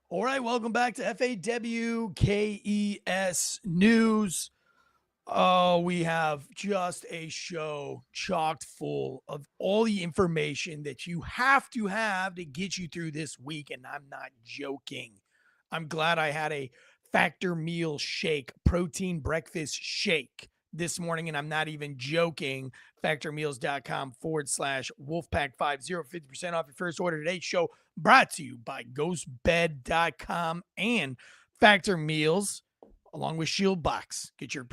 All right, welcome back to FAWKES News. Oh, we have just a show chocked full of all the information that you have to get you through this week. And I'm not joking. I'm glad I had a Factor Meal Shake, protein breakfast shake this morning. And I'm not even joking. Factormeals.com/Wolfpack50, 50% off your first order. Today's show brought to you by ghostbed.com and Factor Meals along with Shield Box. Get your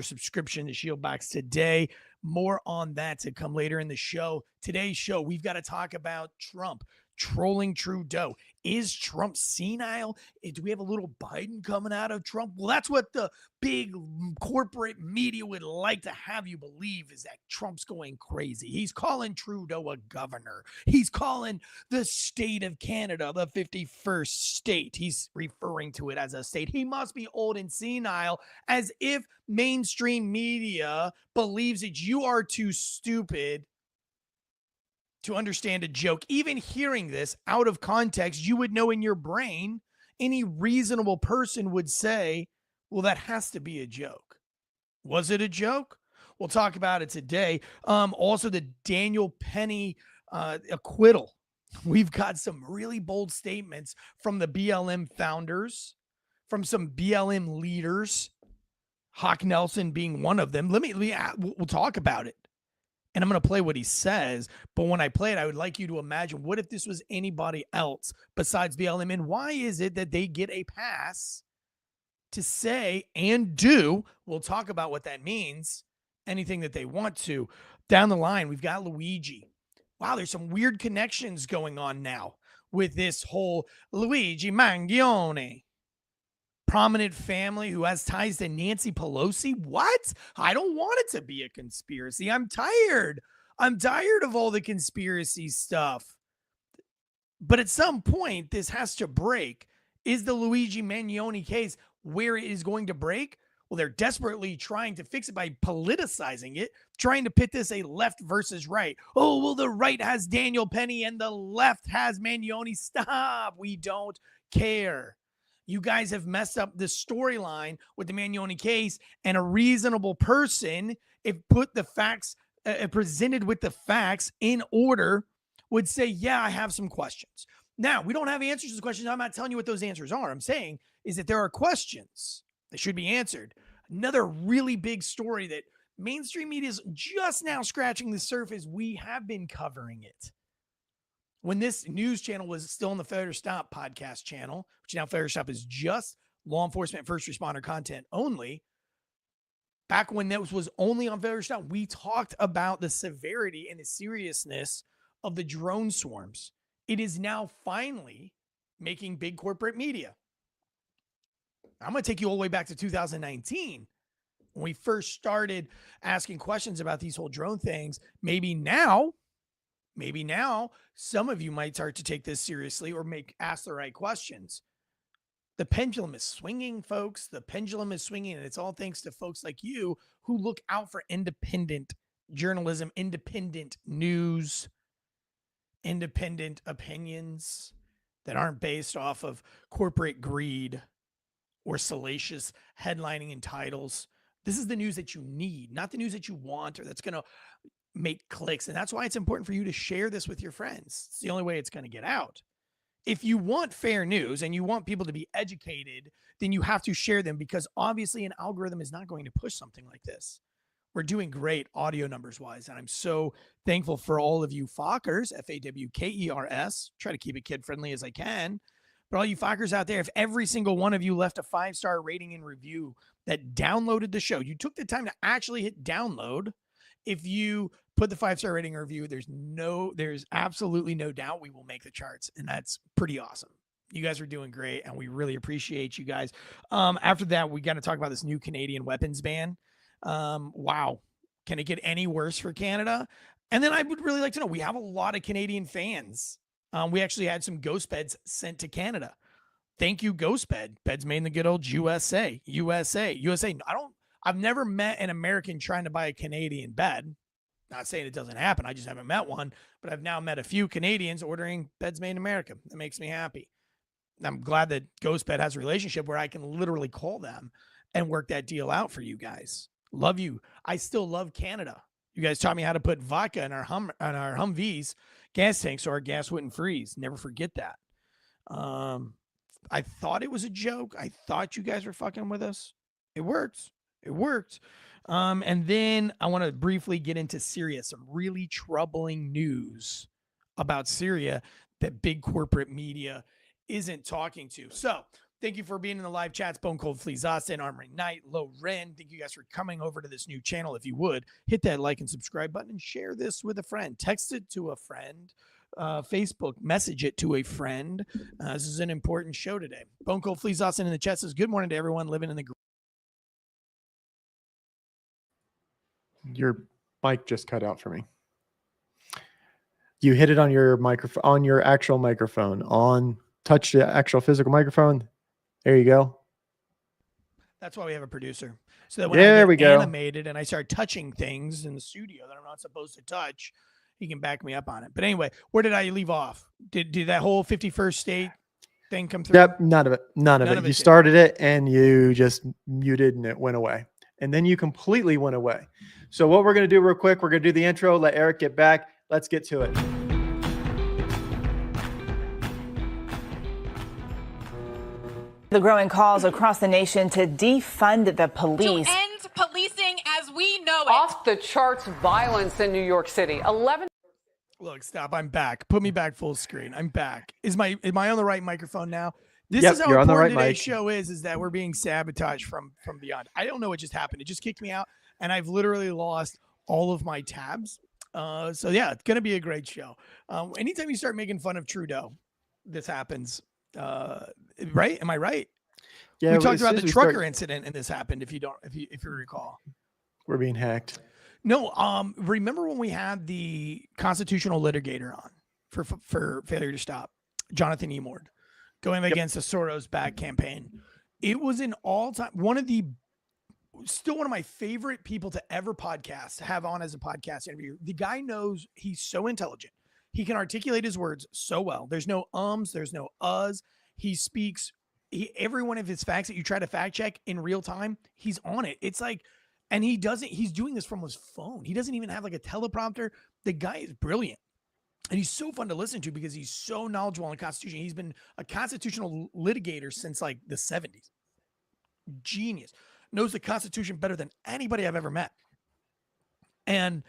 subscription to Shield Box today. More on that to come later in the show. Today's show, we've got to talk about Trump trolling Trudeau. Is Trump senile? Do we have a little Biden coming out of Trump? Well, that's what the big corporate media would like to have you believe, is that Trump's going crazy. He's calling Trudeau a governor. He's calling the state of Canada the 51st state. He's referring to it as a state. He must be old and senile, as if mainstream media believes that you are too stupid to understand a joke. Even hearing this out of context, you would know in your brain, any reasonable person would say, well, that has to be a joke. Was it a joke? We'll talk about it today. Also, the Daniel Penny acquittal. We've got some really bold statements from the BLM founders, from some BLM leaders, Hawk Nelson being one of them. We'll talk about it. And I'm going to play what he says. But when I play it, I would like you to imagine, what if this was anybody else besides BLM? And why is it that they get a pass to say and do, we'll talk about what that means, anything that they want to. Down the line, we've got Luigi. Wow, there's some weird connections going on now with this whole Luigi Mangione. Prominent family who has ties to Nancy Pelosi. What? I don't want it to be a conspiracy. I'm tired. I'm tired of all the conspiracy stuff. But at some point, this has to break. Is the Luigi Mangione case where it is going to break? Well, they're desperately trying to fix it by politicizing it, trying to pit this a left versus right. Oh, well, the right has Daniel Penny and the left has Mangione. Stop. We don't care. You guys have messed up the storyline with the Mangione case, and a reasonable person, if put the facts, presented with the facts in order, would say, yeah, I have some questions. Now, we don't have answers to the questions. I'm not telling you what those answers are. I'm saying is that there are questions that should be answered. Another really big story that mainstream media is just now scratching the surface. We have been covering it. When this news channel was still on the Failure to Stop podcast channel, which now Failure to Stop is just law enforcement first responder content only, back when that was only on Failure to Stop, we talked about the severity and the seriousness of the drone swarms. It is now finally making big corporate media. I'm going to take you all the way back to 2019 when we first started asking questions about these whole drone things. Maybe now some of you might start to take this seriously or ask the right questions. The pendulum is swinging, folks. The pendulum is swinging, and it's all thanks to folks like you who look out for independent journalism, independent news, independent opinions that aren't based off of corporate greed or salacious headlining and titles. This is the news that you need, not the news that you want or that's going to make clicks. And that's why it's important for you to share this with your friends. It's the only way it's going to get out. If you want fair news and you want people to be educated, then you have to share them, because obviously an algorithm is not going to push something like this. We're doing great audio numbers wise, and I'm so thankful for all of you Fockers, F-A-W-K-E-R-S. Try to keep it kid friendly as I can. But all you Fockers out there, if every single one of you left a 5-star rating and review that downloaded the show, you took the time to actually hit download. If you put the 5-star rating or review, there's absolutely no doubt we will make the charts. And that's pretty awesome. You guys are doing great, and we really appreciate you guys. After that, we got to talk about this new Canadian weapons ban. Wow. Can it get any worse for Canada? And then I would really like to know, we have a lot of Canadian fans. We actually had some ghost beds sent to Canada. Thank you, Ghost Bed. Beds made in the good old USA. I've never met an American trying to buy a Canadian bed. Not saying it doesn't happen. I just haven't met one, but I've now met a few Canadians ordering beds made in America. That makes me happy. I'm glad that GhostBed has a relationship where I can literally call them and work that deal out for you guys. Love you. I still love Canada. You guys taught me how to put vodka in our Humvees gas tanks so our gas wouldn't freeze. Never forget that. I thought it was a joke. I thought you guys were fucking with us. It worked. It worked. And then I want to briefly get into Syria. Some really troubling news about Syria that big corporate media isn't talking to. So thank you for being in the live chats. Bone Cold Fleas Austin, Armory Knight, Low Ren. Thank you guys for coming over to this new channel. If you would, hit that like and subscribe button and share this with a friend. Text it to a friend. Facebook, message it to a friend. This is an important show today. Bone Cold Fleas Austin in the chat says, good morning to everyone living in the group. Your mic just cut out for me. You hit it on your microphone, on your actual microphone, touch the actual physical microphone. There you go. That's why we have a producer. So that when there I we get go. animated and I start touching things in the studio that I'm not supposed to touch, he can back me up on it. But anyway, where did I leave off? Did that whole 51st state thing come through? Yep, none of it. None of it. You started it and you just muted and it went away. And then you completely went away. So what we're going to do real quick, we're going to do the intro, let Eric get back. Let's get to it. The growing calls across the nation to defund the police. To end policing as we know it. Off the charts violence in New York City. 11. Look, stop. I'm back. Put me back full screen. I'm back. Am I on the right microphone now? This Yep, is how you're on the important right today's mic. show is that we're being sabotaged from beyond. I don't know what just happened. It just kicked me out, and I've literally lost all of my tabs. So yeah, it's gonna be a great show. Anytime you start making fun of Trudeau, this happens. Right? Am I right? Yeah, we talked about the trucker incident, and this happened. If you recall, we're being hacked. No. Remember when we had the constitutional litigator on for failure to stop, Jonathan Emord, going against the Soros-backed campaign? It was an all-time still one of my favorite people to ever have on as a podcast interview. The guy knows, he's so intelligent. He can articulate his words so well. There's no ums, there's no uhs. He speaks every one of his facts that you try to fact check in real time, he's on it. It's like, and he's doing this from his phone. He doesn't even have like a teleprompter. The guy is brilliant. And he's so fun to listen to because he's so knowledgeable on the Constitution. He's been a constitutional litigator since like the 70s. Genius. Knows the Constitution better than anybody I've ever met. And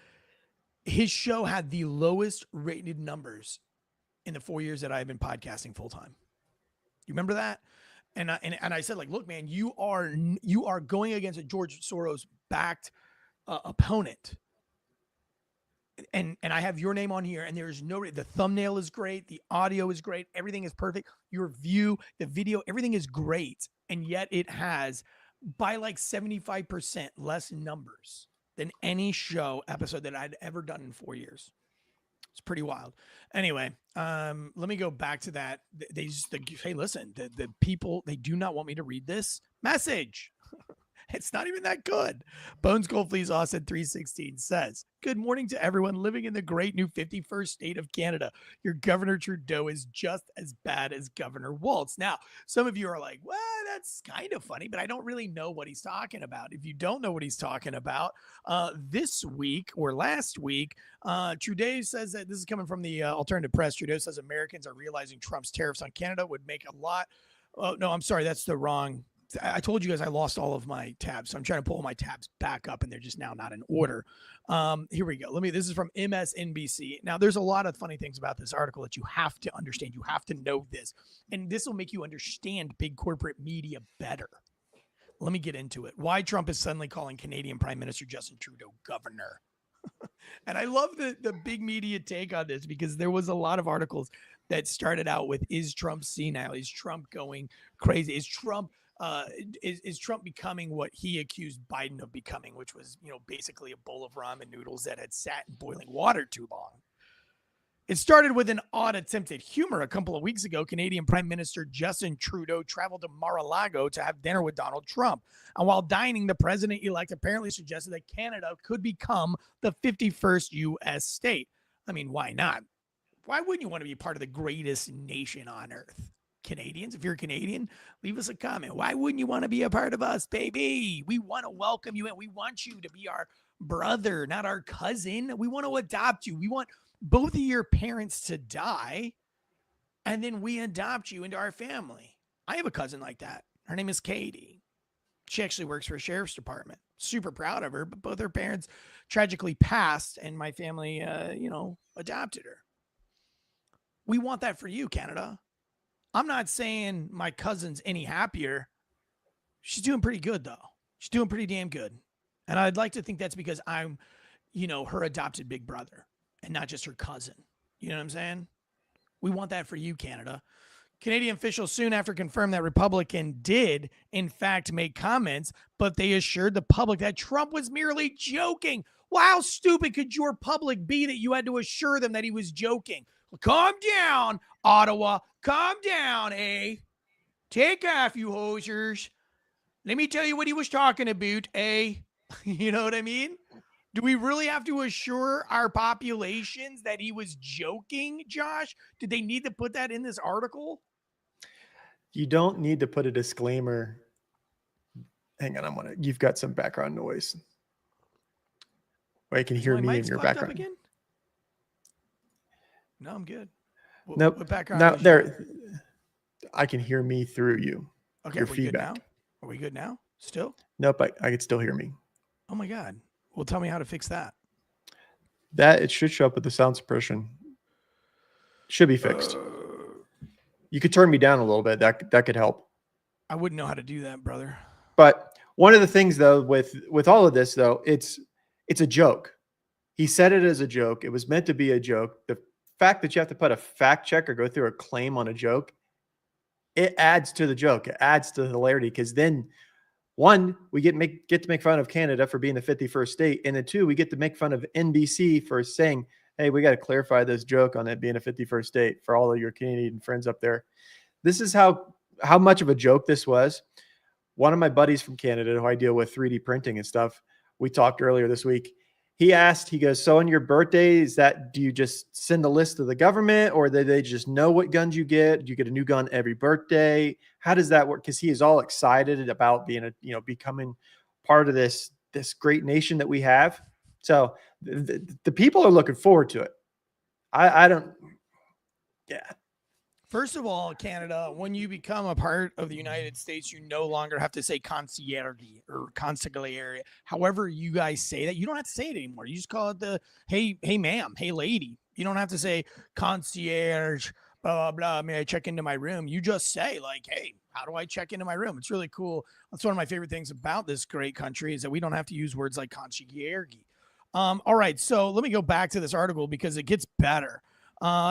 his show had the lowest rated numbers in the 4 years that I've been podcasting full time. You remember that? And I said, like, look, man, you are going against a George Soros backed opponent. And I have your name on here, and there's the thumbnail is great. The audio is great. Everything is perfect. Your view, the video, everything is great. And yet it has by like 75% less numbers than any show episode that I'd ever done in 4 years. It's pretty wild. Anyway, let me go back to that. Hey, listen, the people, they do not want me to read this message. It's not even that good. Bones Gold Fleas Austin 316 says, good morning to everyone living in the great new 51st state of Canada. Your Governor Trudeau is just as bad as Governor Walz. Now, some of you are like, well, that's kind of funny, but I don't really know what he's talking about. If you don't know what he's talking about, this week or last week, Trudeau says that, this is coming from the alternative press, Trudeau says Americans are realizing Trump's tariffs on Canada would make a lot. Oh, no, I'm sorry. That's the wrong. I told you guys I lost all of my tabs, so I'm trying to pull my tabs back up, and they're just now not in order. Here we go. This is from MSNBC. Now, there's a lot of funny things about this article that you have to understand. You have to know this, and this will make you understand big corporate media better. Let me get into it. Why Trump is suddenly calling Canadian Prime Minister Justin Trudeau governor. And I love the big media take on this, because there was a lot of articles that started out with, is Trump senile? Is Trump going crazy? Is Trump becoming what he accused Biden of becoming, which was, basically a bowl of ramen noodles that had sat in boiling water too long? It started with an odd attempt at humor. A couple of weeks ago, Canadian Prime Minister Justin Trudeau traveled to Mar-a-Lago to have dinner with Donald Trump. And while dining, the president-elect apparently suggested that Canada could become the 51st U.S. state. I mean, why not? Why wouldn't you want to be part of the greatest nation on earth? Canadians, if you're a Canadian, leave us a comment. Why wouldn't you want to be a part of us, baby? We want to welcome you in. We want you to be our brother, not our cousin. We want to adopt you. We want both of your parents to die, and then we adopt you into our family. I have a cousin like that. Her name is Katie. She actually works for a sheriff's department. Super proud of her, but both her parents tragically passed, and my family, adopted her. We want that for you, Canada. I'm not saying my cousin's any happier. She's doing pretty good, though. She's doing pretty damn good. And I'd like to think that's because I'm, her adopted big brother and not just her cousin. You know what I'm saying? We want that for you, Canada. Canadian officials soon after confirmed that Republican did, in fact, make comments, but they assured the public that Trump was merely joking. Well, how stupid could your public be that you had to assure them that he was joking? Well, calm down, Ottawa. Calm down, eh? Take off, you hosers. Let me tell you what he was talking about, eh? You know what I mean? Do we really have to assure our populations that he was joking, Josh? Did they need to put that in this article? You don't need to put a disclaimer. Hang on, you've got some background noise. Or you can hear me in your background. Again? No, I'm good. Nope. What background? No, there. I can hear me through you. Okay, your are we feedback. Good now? Are we good now? Still? Nope, I can still hear me. Oh my God. Well, tell me how to fix that. That it should show up with the sound suppression. Should be fixed. You could turn me down a little bit. That could help. I wouldn't know how to do that, brother. But one of the things, though, with all of this, though, it's a joke. He said it as a joke. It was meant to be a joke. The fact that you have to put a fact check or go through a claim on a joke, it adds to the joke. It adds to the hilarity because then, one, we get to make fun of Canada for being the 51st state, and then two, we get to make fun of NBC for saying, hey, we got to clarify this joke on it being a 51st state for all of your Canadian friends up there. This is how much of a joke this was. One of my buddies from Canada who I deal with 3D printing and stuff, we talked earlier this week. He goes, so on your birthday, do you just send a list to the government or do they just know what guns you get? Do you get a new gun every birthday? How does that work? Because he is all excited about becoming part of this great nation that we have. So the people are looking forward to it. Yeah. First of all, Canada, when you become a part of the United States, you no longer have to say concierge or consigliere. However you guys say that, you don't have to say it anymore. You just call it the, hey, ma'am, hey, lady. You don't have to say concierge, blah, blah, blah. May I check into my room? You just say like, hey, how do I check into my room? It's really cool. That's one of my favorite things about this great country is that we don't have to use words like concierge. All right, so let me go back to this article because it gets better.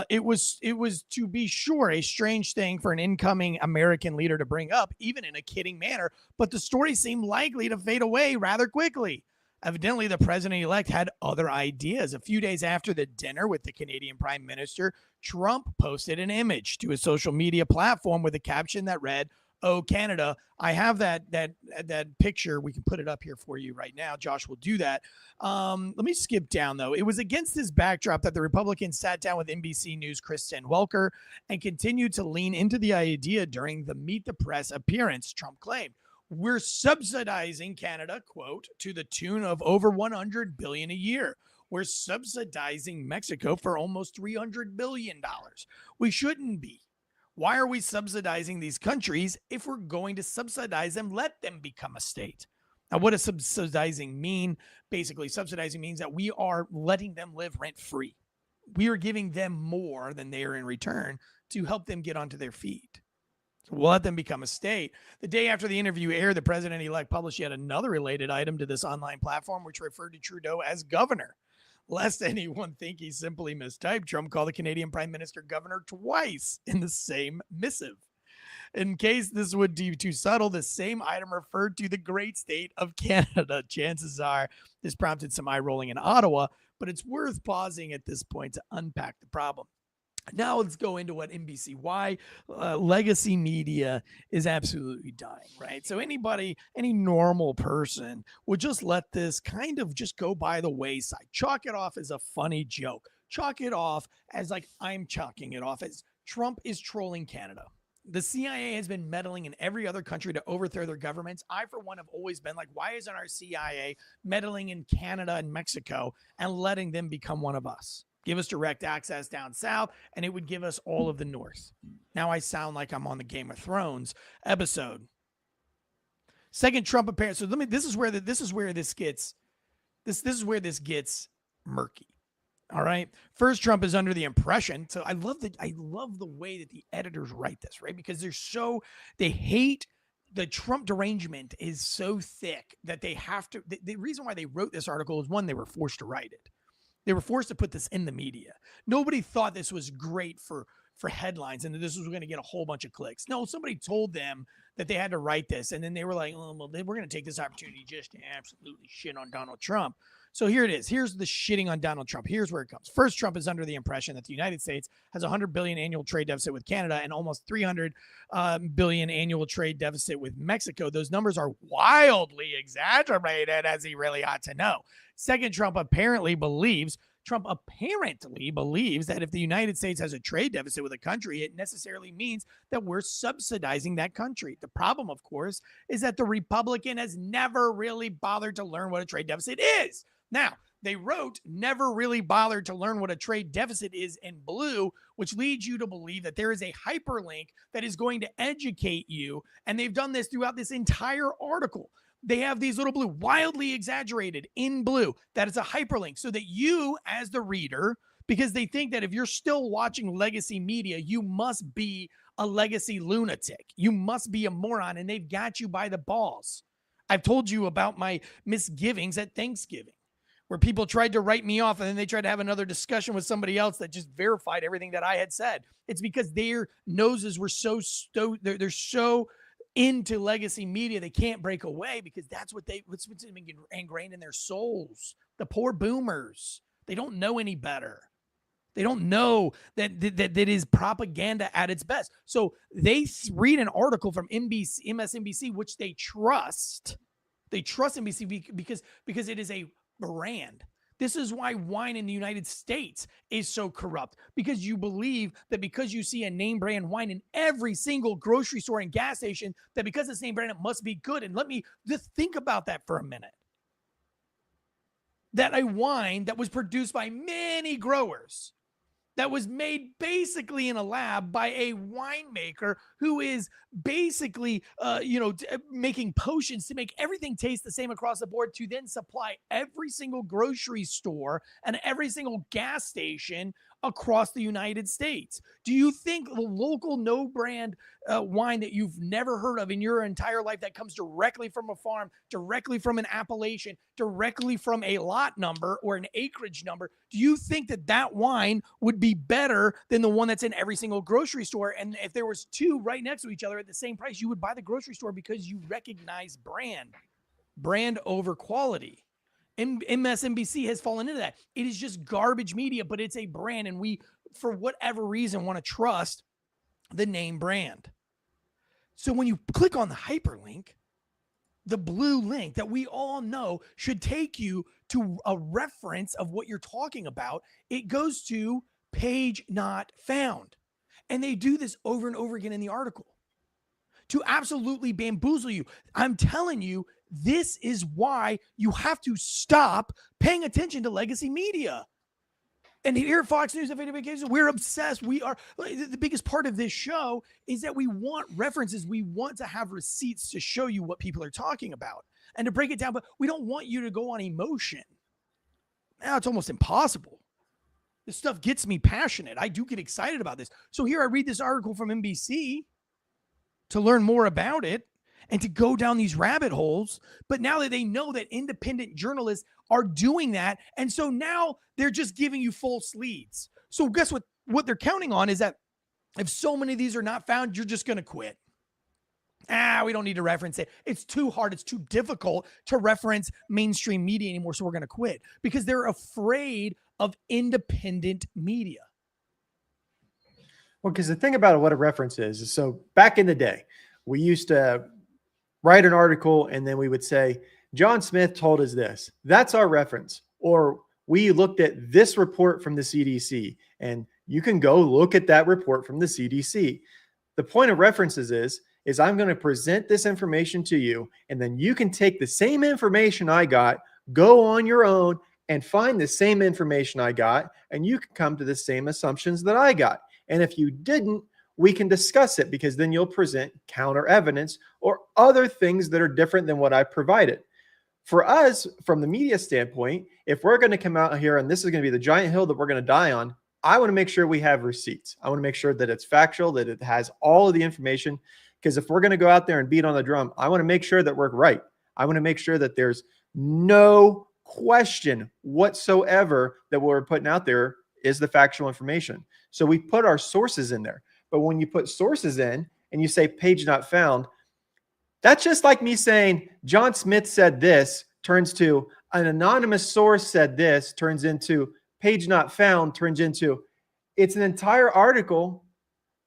It was to be sure a strange thing for an incoming American leader to bring up, even in a kidding manner, but the story seemed likely to fade away rather quickly. Evidently, the president-elect had other ideas. A few days after the dinner with the Canadian Prime Minister, Trump posted an image to his social media platform with a caption that read, "Oh, Canada." I have that picture. We can put it up here for you right now. Josh will do that. Let me skip down, though. It was against this backdrop that the Republicans sat down with NBC News' Kristen Welker and continued to lean into the idea during the Meet the Press appearance. Trump claimed, "We're subsidizing Canada," quote, "to the tune of over $100 billion a year. We're subsidizing Mexico for almost $300 billion. We shouldn't be. Why are we subsidizing these countries? If we're going to subsidize them, let them become a state." Now, what does subsidizing mean? Basically, subsidizing means that we are letting them live rent-free. We are giving them more than they are in return to help them get onto their feet. So we'll let them become a state. The day after the interview aired, the president-elect published yet another related item to this online platform, which referred to Trudeau as governor. Lest anyone think he simply mistyped, Trump called the Canadian Prime Minister governor twice in the same missive. In case this would be too subtle, the same item referred to the great state of Canada. Chances are this prompted some eye rolling in Ottawa, but it's worth pausing at this point to unpack the problem. Now let's go into what NBC, why legacy media is absolutely dying, right? So any normal person would just let this kind of just go by the wayside, chalk it off as a funny joke, chalk it off as like I'm chalking it off as Trump is trolling Canada. The CIA has been meddling in every other country to overthrow their governments. I, for one, have always been like, why isn't our CIA meddling in Canada and Mexico and letting them become one of us? Give us direct access down south, and it would give us all of the north. Now I sound like I'm on the Game of Thrones episode. Second Trump appearance. So this is where this gets murky. All right. First, Trump is under the impression. So I love the way that the editors write this, right? Because they hate the Trump derangement is so thick that they have to. The reason why they wrote this article is, one, they were forced to write it. They were forced to put this in the media. Nobody thought this was great for headlines and that this was going to get a whole bunch of clicks. No, somebody told them that they had to write this. And then they were like, oh, well, we're going to take this opportunity just to absolutely shit on Donald Trump. So here it is. Here's the shitting on Donald Trump. Here's where it comes. First, Trump is under the impression that the United States has a $100 billion annual trade deficit with Canada and almost $300 billion annual trade deficit with Mexico. Those numbers are wildly exaggerated, as he really ought to know. Second, Trump apparently believes that if the United States has a trade deficit with a country, it necessarily means that we're subsidizing that country. The problem, of course, is that the Republican has never really bothered to learn what a trade deficit is. Now, they wrote never really bothered to learn what a trade deficit is in blue, which leads you to believe that there is a hyperlink that is going to educate you. And they've done this throughout this entire article. They have these little blue, wildly exaggerated in blue. That is a hyperlink so that you, as the reader, because they think that if you're still watching legacy media, you must be a legacy lunatic. You must be a moron, and they've got you by the balls. I've told you about my misgivings at Thanksgiving, where people tried to write me off and then they tried to have another discussion with somebody else that just verified everything that I had said. It's because their noses were they're so into legacy media, they can't break away because that's what's ingrained in their souls. The poor boomers, they don't know any better. They don't know that is propaganda at its best. So they read an article from MSNBC, which they trust. They trust NBC because it is a brand. This is why wine in the United States is so corrupt, because you believe that because you see a name brand wine in every single grocery store and gas station, that because it's name brand, it must be good. And let me just think about that for a minute. That a wine that was produced by many growers, that was made basically in a lab by a winemaker who is basically, making potions to make everything taste the same across the board, to then supply every single grocery store and every single gas station across the United States. Do you think the local no brand wine that you've never heard of in your entire life, that comes directly from a farm, directly from an appellation, directly from a lot number or an acreage number, do you think that wine would be better than the one that's in every single grocery store? And if there was two right next to each other at the same price, you would buy the grocery store because you recognize brand over quality. MSNBC has fallen into that. It is just garbage media, but it's a brand, and we, for whatever reason, want to trust the name brand. So when you click on the hyperlink, the blue link that we all know should take you to a reference of what you're talking about, it goes to page not found. And they do this over and over again in the article to absolutely bamboozle you. I'm telling you, this is why you have to stop paying attention to legacy media. And here at Fox News, we're obsessed. We are, the biggest part of this show is that we want references. We want to have receipts to show you what people are talking about and to break it down. But we don't want you to go on emotion. Now it's almost impossible. This stuff gets me passionate. I do get excited about this. So here I read this article from NBC to learn more about it and to go down these rabbit holes. But now that they know that independent journalists are doing that, and so now they're just giving you false leads. So guess what they're counting on is that if so many of these are not found, you're just going to quit. We don't need to reference it. It's too hard. It's too difficult to reference mainstream media anymore. So we're going to quit because they're afraid of independent media. Well, because the thing about what a reference is so back in the day, we used to write an article and then we would say, John Smith told us this. That's our reference. Or we looked at this report from the CDC, and you can go look at that report from the CDC. The point of references is I'm going to present this information to you, and then you can take the same information I got, go on your own and find the same information I got, and you can come to the same assumptions that I got. And if you didn't, we can discuss it, because then you'll present counter evidence or other things that are different than what I provided. For us, from the media standpoint, if we're going to come out here and this is going to be the giant hill that we're going to die on, I want to make sure we have receipts. I want to make sure that it's factual, that it has all of the information. Because if we're going to go out there and beat on the drum, I want to make sure that we're right. I want to make sure that there's no question whatsoever that what we're putting out there is the factual information. So we put our sources in there. But when you put sources in and you say page not found, that's just like me saying John Smith said this, turns to an anonymous source said this, turns into page not found, turns into it's an entire article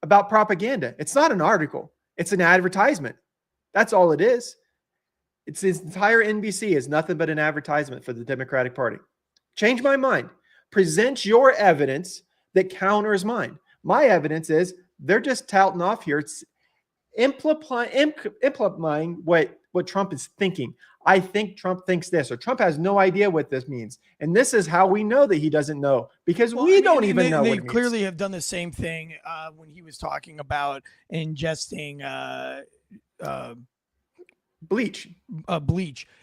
about propaganda. It's not an article. It's an advertisement. That's all it is. It's this entire NBC is nothing but an advertisement for the Democratic Party. Change my mind. Present your evidence that counters mine. My evidence is they're just touting off here. It's implying what Trump is thinking. I think Trump thinks this, or Trump has no idea what this means. And this is how we know that he doesn't know, because we don't even know what it means. They clearly have done the same thing when he was talking about ingesting bleach.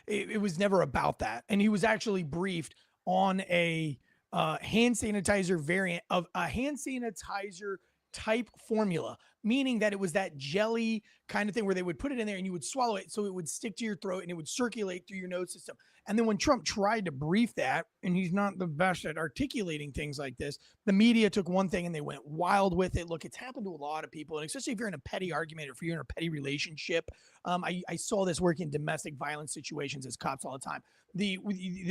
It was never about that. And he was actually briefed on a hand sanitizer variant of a hand sanitizer type formula, meaning that it was that jelly kind of thing where they would put it in there and you would swallow it so it would stick to your throat and it would circulate through your nose system. And then when Trump tried to brief that, and he's not the best at articulating things like this, the media took one thing and they went wild with it. Look, it's happened to a lot of people, and especially if you're in a petty argument or if you're in a petty relationship. I saw this work in domestic violence situations as cops all the time. The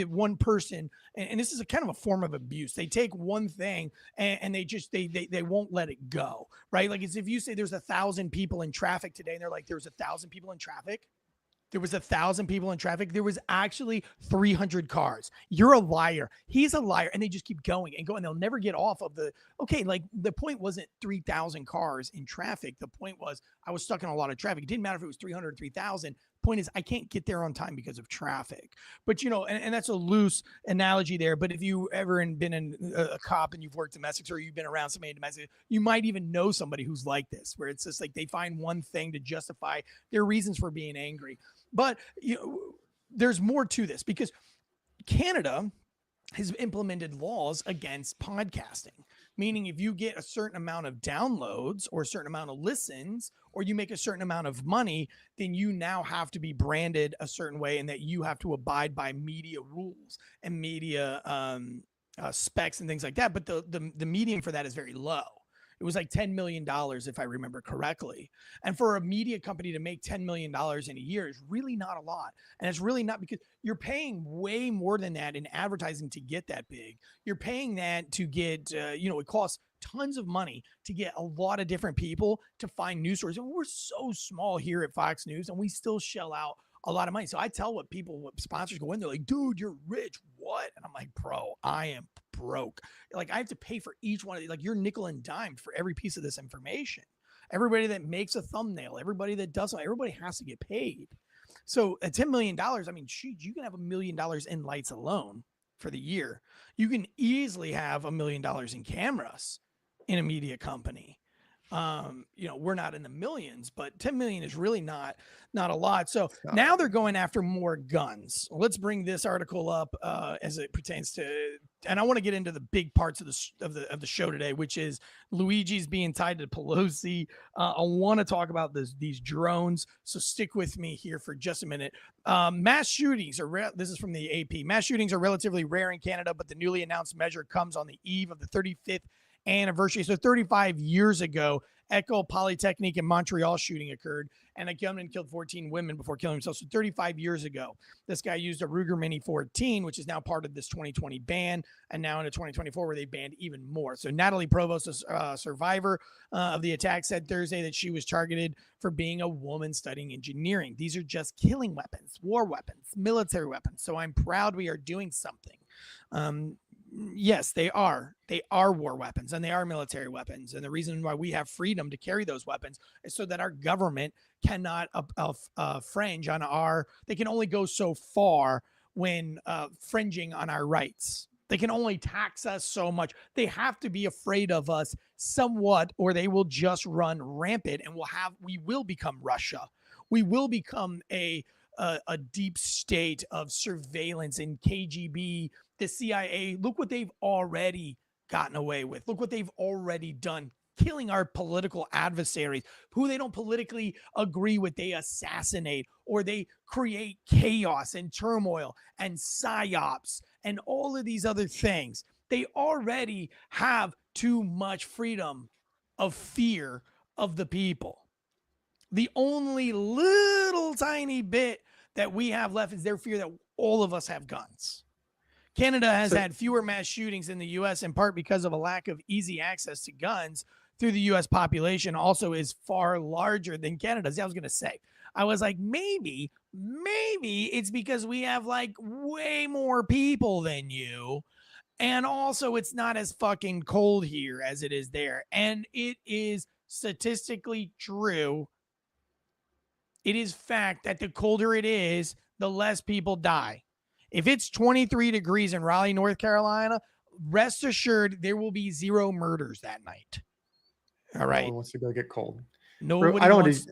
one person, and this is a kind of a form of abuse. They take one thing and they won't let it go, right? Like, it's if you say there's 1,000 people in traffic today, and they're like, there's 1,000 people in traffic. There was 1,000 people in traffic. There was actually 300 cars. You're a liar. He's a liar. And they just keep going and going. They'll never get off of okay, like the point wasn't 3,000 cars in traffic. The point was I was stuck in a lot of traffic. It didn't matter if it was 300 or 3,000. Point is, I can't get there on time because of traffic. But, and that's a loose analogy there. But if you ever been a cop and you've worked domestics, or you've been around somebody in domestics, you might even know somebody who's like this, where it's just like they find one thing to justify their reasons for being angry. But there's more to this, because Canada has implemented laws against podcasting, meaning if you get a certain amount of downloads or a certain amount of listens, or you make a certain amount of money, then you now have to be branded a certain way, and that you have to abide by media rules and media specs and things like that. But the median for that is very low. It was like $10 million, if I remember correctly. And for a media company to make $10 million in a year is really not a lot. And it's really not, because you're paying way more than that in advertising to get that big. You're paying that to get, it costs tons of money to get a lot of different people to find news stories. And we're so small here at Fox News, and we still shell out a lot of money. So I tell what sponsors go in, they're like, dude, you're rich. What? And I'm like, bro, I am broke. Like, I have to pay for each one of these. Like, you're nickel and dime for every piece of this information. Everybody that makes a thumbnail, everybody that does it, everybody has to get paid. So at $10 million, I mean, shoot, you can have $1 million in lights alone for the year. You can easily have $1 million in cameras in a media company. We're not in the millions, but 10 million is really not a lot. So now they're going after more guns. Let's bring this article up as it pertains to, and I want to get into the big parts of the show today, which is Luigi's being tied to Pelosi. I want to talk about these drones. So stick with me here for just a minute. Mass shootings are this is from the AP. Mass shootings are relatively rare in Canada, but the newly announced measure comes on the eve of the 35th anniversary. So 35 years ago, École Polytechnique in Montreal shooting occurred, and a gunman killed 14 women before killing himself. So 35 years ago, this guy used a Ruger Mini 14, which is now part of this 2020 ban, and now into 2024 where they banned even more. So Natalie Provost, a survivor of the attack, said Thursday that she was targeted for being a woman studying engineering. These are just killing weapons, war weapons, military weapons. So I'm proud we are doing something. Yes, they are. They are war weapons and they are military weapons. And the reason why we have freedom to carry those weapons is so that our government cannot fringe on they can only go so far when fringing on our rights. They can only tax us so much. They have to be afraid of us somewhat, or they will just run rampant and we will become Russia. We will become a deep state of surveillance and KGB, the CIA. Look what they've already gotten away with. Look what they've already done, killing our political adversaries who they don't politically agree with. They assassinate, or they create chaos and turmoil and psyops and all of these other things. They already have too much freedom of fear of the people. The only little tiny bit that we have left is their fear that all of us have guns. Canada has had fewer mass shootings in the U.S. in part because of a lack of easy access to guns through the U.S. population also is far larger than Canada's. I was going to say, I was like, maybe it's because we have like way more people than you. And also it's not as fucking cold here as it is there. And it is statistically true. It is fact that the colder it is, the less people die. If it's 23 degrees in Raleigh, North Carolina, rest assured there will be 0 murders that night. All right. No one wants to go get cold. Nobody I don't wants.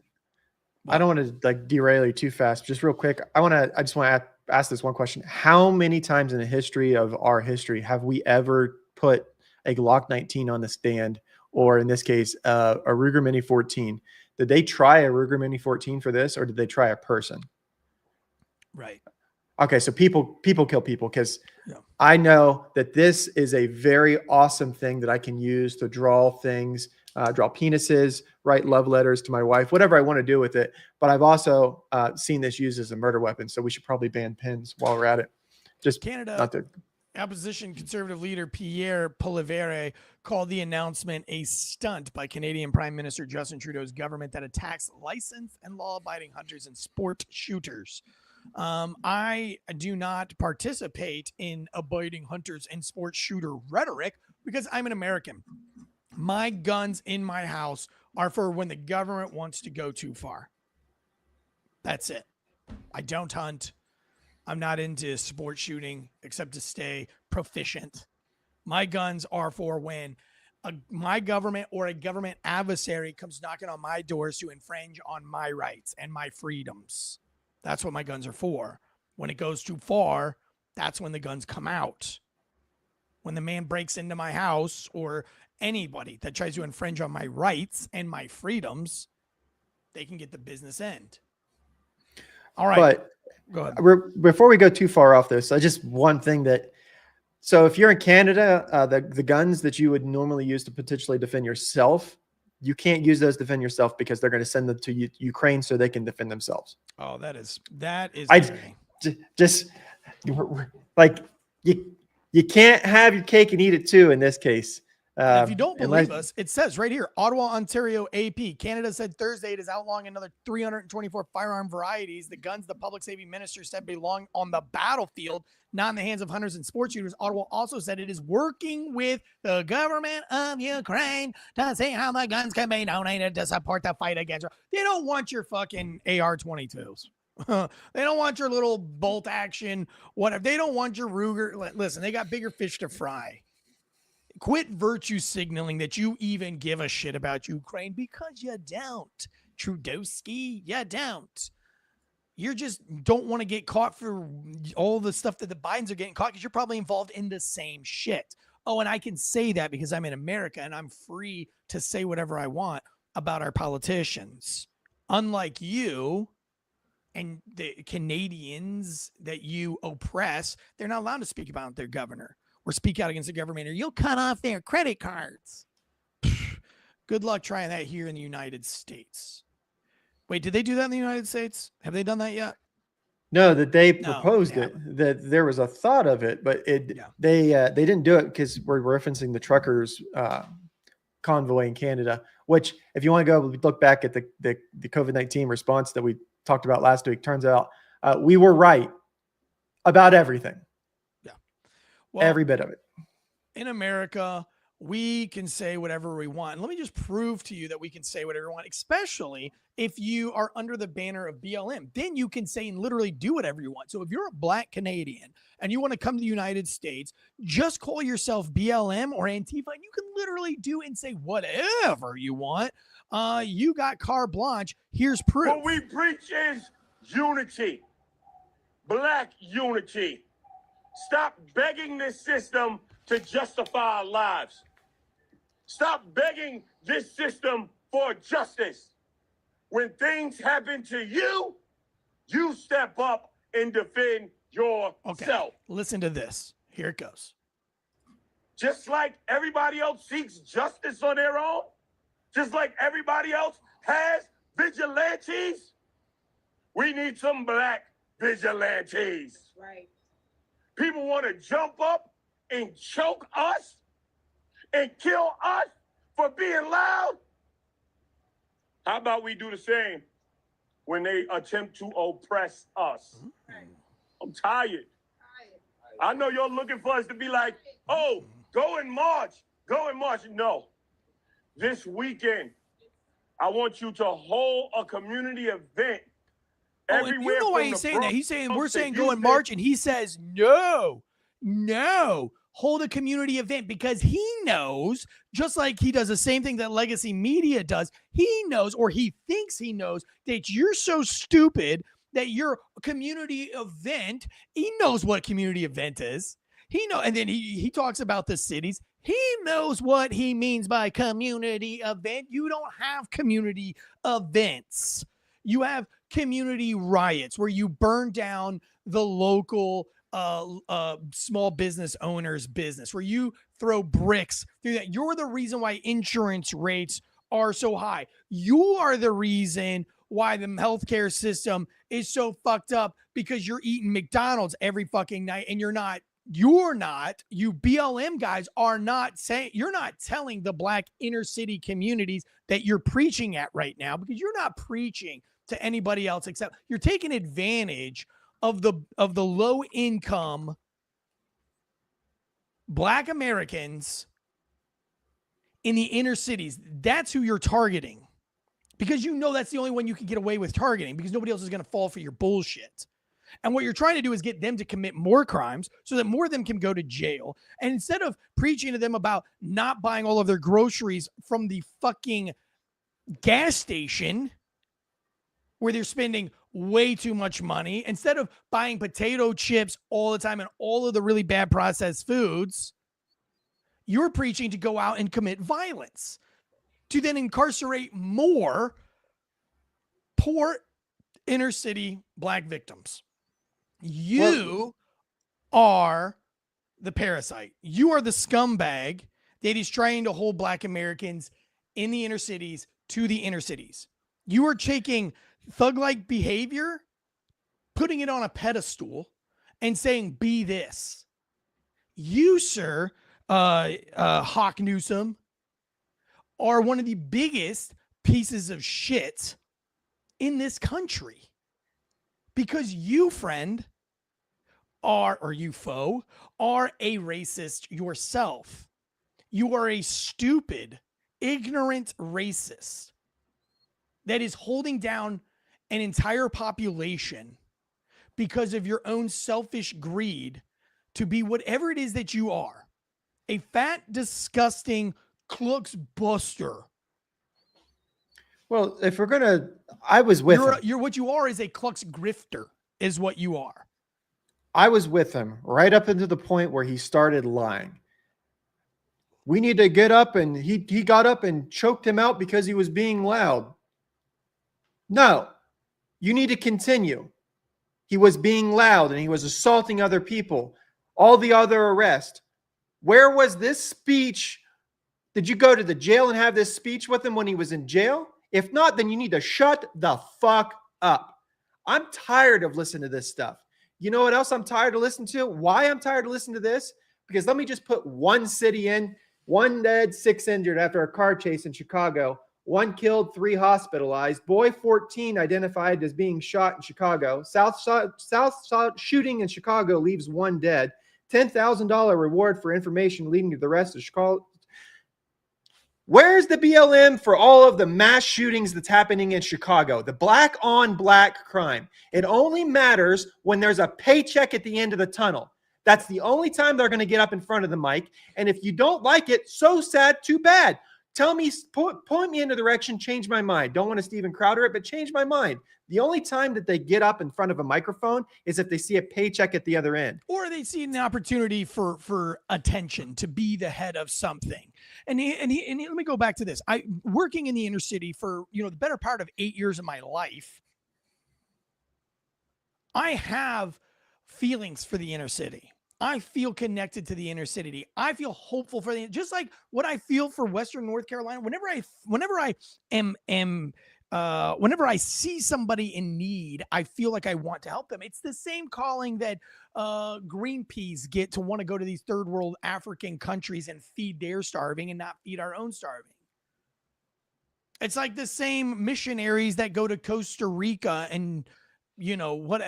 I don't want to like derail you too fast. Just real quick, I just want to ask this one question. How many times in the history of our history have we ever put a Glock 19 on the stand, or in this case, a Ruger Mini 14? Did they try a Ruger Mini 14 for this, or did they try a person? Right. Okay, so people kill people because I know that this is a very awesome thing that I can use to draw things, draw penises, write love letters to my wife, whatever I want to do with it. But I've also seen this used as a murder weapon, so we should probably ban pins while we're at it. Just Canada. Opposition Conservative leader Pierre Poilievre called the announcement a stunt by Canadian Prime Minister Justin Trudeau's government that attacks licensed and law-abiding hunters and sport shooters. I do not participate in abiding hunters and sport shooter rhetoric because I'm an American. My guns in my house are for when the government wants to go too far. That's it. I don't hunt. I'm not into sport shooting except to stay proficient. My guns are for when my government or a government adversary comes knocking on my doors to infringe on my rights and my freedoms. That's what my guns are for. When it goes too far, that's when the guns come out. When the man breaks into my house or anybody that tries to infringe on my rights and my freedoms, they can get the business end. All right. But go ahead. Before we go too far off this, I just one thing that, so if you're in Canada, the guns that you would normally use to potentially defend yourself, you can't use those to defend yourself because they're going to send them to Ukraine so they can defend themselves. Oh, that is just like you can't have your cake and eat it too in this case. If you don't believe us, it says right here, Ottawa, Ontario, AP. Canada said Thursday it is outlawing another 324 firearm varieties. The guns the public safety minister said belong on the battlefield, not in the hands of hunters and sports shooters. Ottawa also said it is working with the government of Ukraine to see how the guns can be donated to support the fight against her. They don't want your fucking AR-22s. They don't want your little bolt action, whatever. They don't want your Ruger. Listen, they got bigger fish to fry. Quit virtue signaling that you even give a shit about Ukraine because you don't. Trudowski, you don't. You just don't want to get caught for all the stuff that the Bidens are getting caught because you're probably involved in the same shit. Oh, and I can say that because I'm in America and I'm free to say whatever I want about our politicians. Unlike you and the Canadians that you oppress, they're not allowed to speak about their governor or speak out against the government, or you'll cut off their credit cards. Good luck trying that here in the United States. Wait, did they do that in the United States? Have they done that yet? No, that they proposed it, that there was a thought of it, but they didn't do it because we're referencing the truckers convoy in Canada, which if you want to go look back at the COVID-19 response that we talked about last week, turns out we were right about everything. Well, every bit of it. in America, we can say whatever we want. And let me just prove to you that we can say whatever we want, especially if you are under the banner of BLM. Then you can say and literally do whatever you want. So if you're a Black Canadian and you want to come to the United States, just call yourself BLM or Antifa, and you can literally do and say whatever you want. You got carte blanche. Here's proof. What we preach is unity, Black unity. Stop begging this system to justify our lives. Stop begging this system for justice. When things happen to you, you step up and defend yourself. Okay, listen to this. Here it goes. Just like everybody else seeks justice on their own, just like everybody else has vigilantes, we need some Black vigilantes. Right. People want to jump up and choke us and kill us for being loud. How about we do the same when they attempt to oppress us? I'm tired. I know you're looking for us to be like, oh, go and march, go and march. No. This weekend, I want you to hold a community event everywhere. You know why he's saying that? He's saying we're saying go and march, and he says no, hold a community event, because he knows, just like he does the same thing that legacy media does. He knows, or he thinks he knows, that you're so stupid that your community event. He knows what a community event is. He know, and then he talks about the cities. He knows what he means by community event. You don't have community events. You have community riots where you burn down the local small business owner's business, where you throw bricks through that. You're the reason why insurance rates are so high. You are the reason why the healthcare system is so fucked up, because you're eating McDonald's every fucking night, and you BLM guys are not saying, you're not telling the Black inner city communities that you're preaching at right now, because you're not preaching to anybody else, except you're taking advantage of the low income Black Americans in the inner cities. That's who you're targeting, because you know that's the only one you can get away with targeting, because nobody else is going to fall for your bullshit. And what you're trying to do is get them to commit more crimes so that more of them can go to jail. And instead of preaching to them about not buying all of their groceries from the fucking gas station where they're spending way too much money, instead of buying potato chips all the time and all of the really bad processed foods, you're preaching to go out and commit violence, to then incarcerate more poor inner city Black victims. You are the parasite. You are the scumbag that is trying to hold Black Americans in the inner cities to the inner cities. You are taking thug-like behavior, putting it on a pedestal, and saying, be this. You, sir, Hawk Newsom, are one of the biggest pieces of shit in this country. Because you, friend, or you foe, are a racist yourself. You are a stupid, ignorant racist that is holding down an entire population because of your own selfish greed to be whatever it is that you are. A fat, disgusting Klux buster. Well, if we're gonna, I was with him. You're what you are is a Klux grifter, is what you are. I was with him right up into the point where he started lying. We need to get up, and he got up and choked him out because he was being loud. No, you need to continue. He was being loud and he was assaulting other people. All the other arrests. Where was this speech? Did you go to the jail and have this speech with him when he was in jail? If not, then you need to shut the fuck up. I'm tired of listening to this stuff. You know what else I'm tired of listening to? Why I'm tired of listening to this? Because let me just put one city in. 1 dead, 6 injured after a car chase in Chicago. 1 killed, 3 hospitalized. Boy 14 identified as being shot in Chicago. South shooting in Chicago leaves 1 dead. $10,000 reward for information leading to the rest of Chicago. Where's the BLM for all of the mass shootings that's happening in Chicago? The black on black crime. It only matters when there's a paycheck at the end of the tunnel. That's the only time they're going to get up in front of the mic. And if you don't like it, so sad, too bad. Tell me, point me in a direction, change my mind. Don't want to Steven Crowder it, but change my mind. The only time that they get up in front of a microphone is if they see a paycheck at the other end. Or they see an opportunity for attention, to be the head of something. And let me go back to this. I working in the inner city for, the better part of 8 years of my life. I have feelings for the inner city. I feel connected to the inner city. I feel hopeful for just like what I feel for Western North Carolina. Whenever I see somebody in need, I feel like I want to help them. It's the same calling that Greenpeace get to want to go to these third world African countries and feed their starving and not feed our own starving. It's like the same missionaries that go to Costa Rica and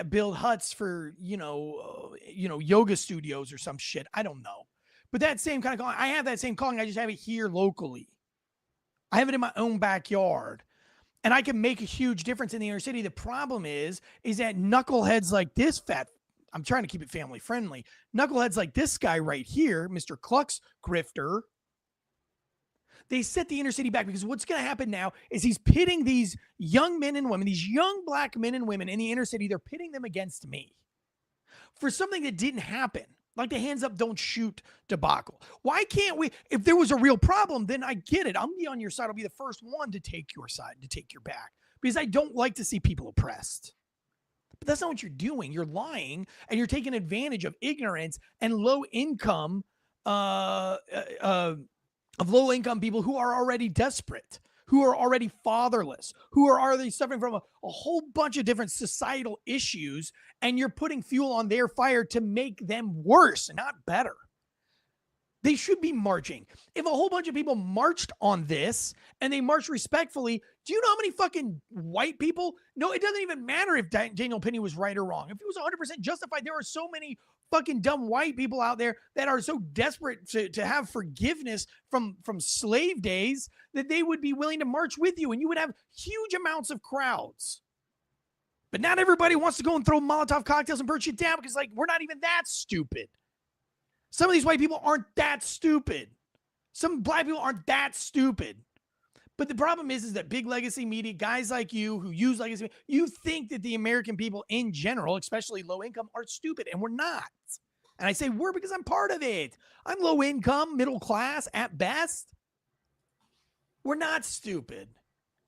build huts for, yoga studios or some shit. I don't know. But that same kind of calling, I have that same calling. I just have it here locally. I have it in my own backyard. And I can make a huge difference in the inner city. The problem is that knuckleheads like this I'm trying to keep it family friendly. Knuckleheads like this guy right here, Mr. Clucks Grifter, they set the inner city back, because what's going to happen now is he's pitting these young men and women, these young black men and women in the inner city. They're pitting them against me for something that didn't happen, like the hands up, don't shoot debacle. Why can't we? If there was a real problem, then I get it. I'll be on your side. I'll be the first one to take your side, to take your back, because I don't like to see people oppressed. But that's not what you're doing. You're lying, and you're taking advantage of ignorance and low income, of low-income people who are already desperate, who are already fatherless, who are already suffering from a whole bunch of different societal issues, and you're putting fuel on their fire to make them worse, not better. They should be marching. If a whole bunch of people marched on this, and they marched respectfully, do you know how many fucking white people? No, it doesn't even matter if Daniel Penny was right or wrong. If it was 100% justified, there are so many fucking dumb white people out there that are so desperate to have forgiveness from slave days that they would be willing to march with you, and you would have huge amounts of crowds. But not everybody wants to go and throw Molotov cocktails and burn shit down, because we're not even that stupid. Some of these white people aren't that stupid. Some black people aren't that stupid. But the problem is that big legacy media, guys like you who use legacy media, you think that the American people in general, especially low income, are stupid, and we're not. And I say we're because I'm part of it. I'm low income, middle class at best. We're not stupid.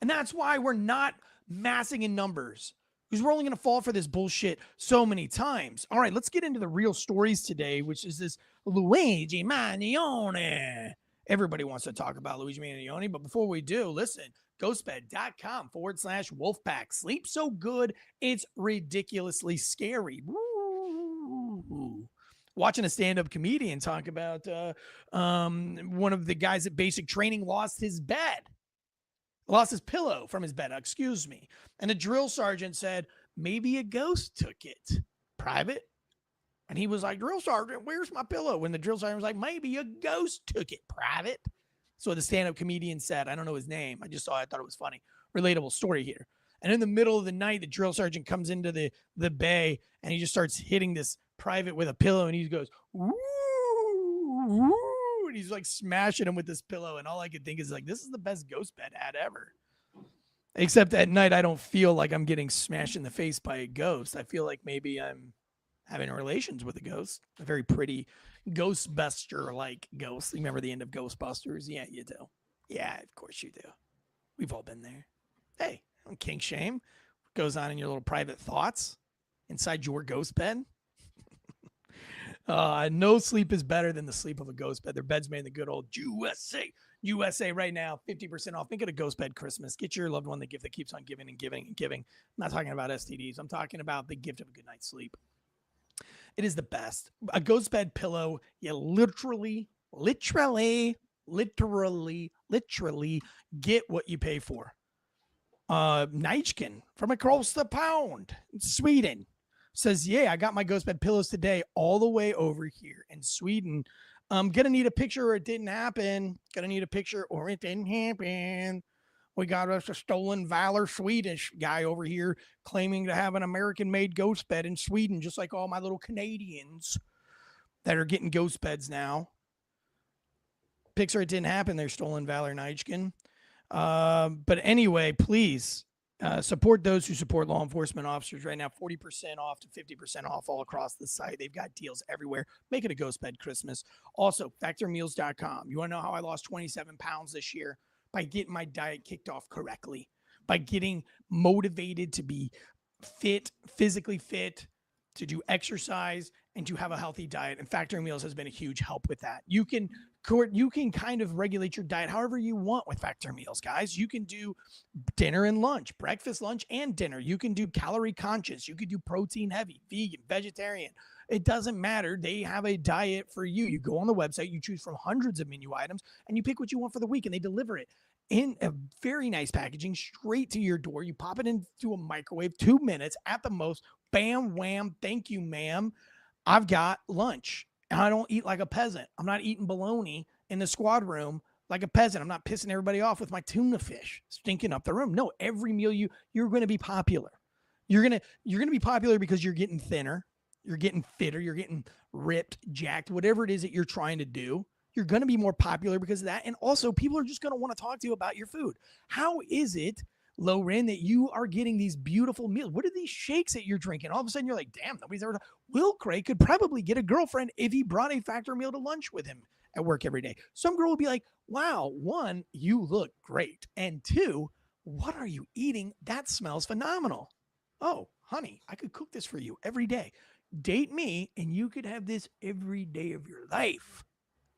And that's why we're not massing in numbers, because we're only going to fall for this bullshit so many times. All right, let's get into the real stories today, which is this Luigi Mangione. Everybody wants to talk about Luigi Mangione, but before we do, listen, ghostbed.com/Wolfpack. Sleep so good, it's ridiculously scary. Watching a stand-up comedian talk about one of the guys at basic training lost his pillow from his bed, and the drill sergeant said, maybe a ghost took it. Private? And he was like, drill sergeant, where's my pillow? When the drill sergeant was like, maybe a ghost took it. Private? So the stand-up comedian said, I don't know his name. I thought it was funny. Relatable story here. And in the middle of the night, the drill sergeant comes into the bay, and he just starts hitting this private with a pillow, and he goes, woo, woo, and he's like smashing him with this pillow. And all I could think is like, this is the best ghost bed ad ever. Except at night, I don't feel like I'm getting smashed in the face by a ghost. I feel like maybe I'm having relations with a ghost, a very pretty Ghostbuster-like ghost. You remember the end of Ghostbusters? Yeah, you do. Yeah, of course you do. We've all been there. Hey, don't kink shame. What goes on in your little private thoughts inside your ghost bed? No sleep is better than the sleep of a ghost bed. Their bed's made in the good old USA. USA right now, 50% off. Think of a ghost bed Christmas. Get your loved one the gift that keeps on giving and giving and giving. I'm not talking about STDs. I'm talking about the gift of a good night's sleep. It is the best. A ghost bed pillow, you literally get what you pay for. Nijken from across the pond in Sweden. says, yeah, I got my ghost bed pillows today all the way over here in Sweden. I'm going to need a picture or it didn't happen. Going to need a picture or it didn't happen. We got us a stolen valor Swedish guy over here claiming to have an American-made ghost bed in Sweden, just like all my little Canadians that are getting ghost beds now. Picture it didn't happen there, stolen valor Nijkin. But anyway, please support those who support law enforcement officers right now. 40% off to 50% off all across the site. They've got deals everywhere. Make it a ghost bed Christmas. Also, factormeals.com. You want to know how I lost 27 pounds this year? By getting my diet kicked off correctly, by getting motivated to be fit, physically fit, to do exercise, and to have a healthy diet. And Factory Meals has been a huge help with that. You can kind of regulate your diet however you want with Factory Meals, guys. You can do dinner and lunch, breakfast, lunch, and dinner. You can do calorie conscious. You can do protein heavy, vegan, vegetarian. It doesn't matter. They have a diet for you. You go on the website, you choose from hundreds of menu items, and you pick what you want for the week, and they deliver it in a very nice packaging straight to your door. You pop it into a microwave, 2 minutes at the most. Bam, wham. Thank you, ma'am. I've got lunch, and I don't eat like a peasant. I'm not eating bologna in the squad room like a peasant. I'm not pissing everybody off with my tuna fish stinking up the room. No, every meal you're going to be popular. You're going to be popular because you're getting thinner. You're getting fitter, you're getting ripped, jacked, whatever it is that you're trying to do, you're going to be more popular because of that. And also, people are just going to want to talk to you about your food. How is it, Loren, that you are getting these beautiful meals? What are these shakes that you're drinking? All of a sudden, you're like, damn, nobody's ever. Will Craig could probably get a girlfriend if he brought a Factor meal to lunch with him at work every day. Some girl will be like, wow, one, you look great. And two, what are you eating? That smells phenomenal. Oh, honey, I could cook this for you every day. Date me, and you could have this every day of your life.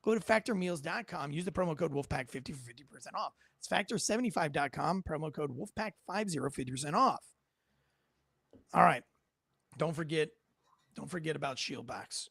Go to factormeals.com. Use the promo code WOLFPACK50 for 50% off. It's factor75.com. Promo code WOLFPACK50, 50% off. All right. Don't forget about Shieldbox.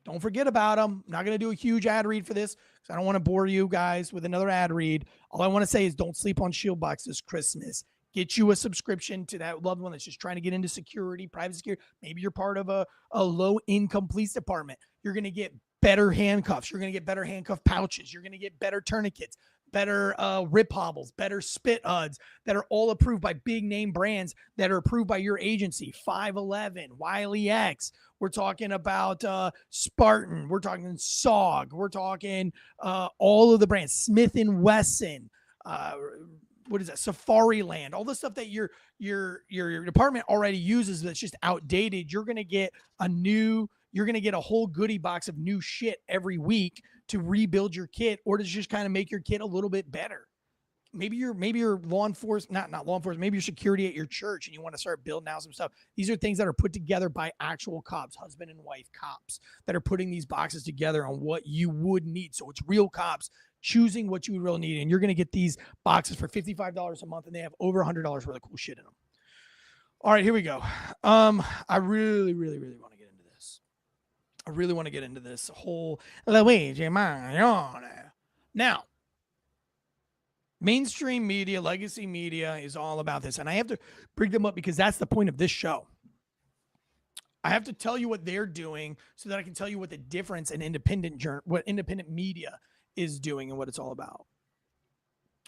Don't forget about them. I'm not going to do a huge ad read for this because I don't want to bore you guys with another ad read. All I want to say is don't sleep on Shieldbox this Christmas. Get you a subscription to that loved one that's just trying to get into security, private security. Maybe you're part of a low-income police department. You're going to get better handcuffs. You're going to get better handcuff pouches. You're going to get better tourniquets, better rip hobbles, better spit uds that are all approved by big name brands that are approved by your agency. 511, Wiley X. We're talking about Spartan. We're talking SOG. We're talking all of the brands. Smith & Wesson. What is that? Safari Land, all the stuff that your department already uses that's just outdated. You're going to get a whole goodie box of new shit every week to rebuild your kit or to just kind of make your kit a little bit better. Maybe you're law enforcement, not law enforcement, maybe you're security at your church and you want to start building out some stuff. These are things that are put together by actual cops, husband and wife cops that are putting these boxes together on what you would need. So it's real cops choosing what you would really need. And you're going to get these boxes for $55 a month, and they have over $100 worth of cool shit in them. All right, here we go. I really, really, really want to get into this. I really want to get into this whole Luigi Mangione. Now, mainstream media, legacy media is all about this. And I have to bring them up because that's the point of this show. I have to tell you what they're doing so that I can tell you what the difference in independent media is doing and what it's all about.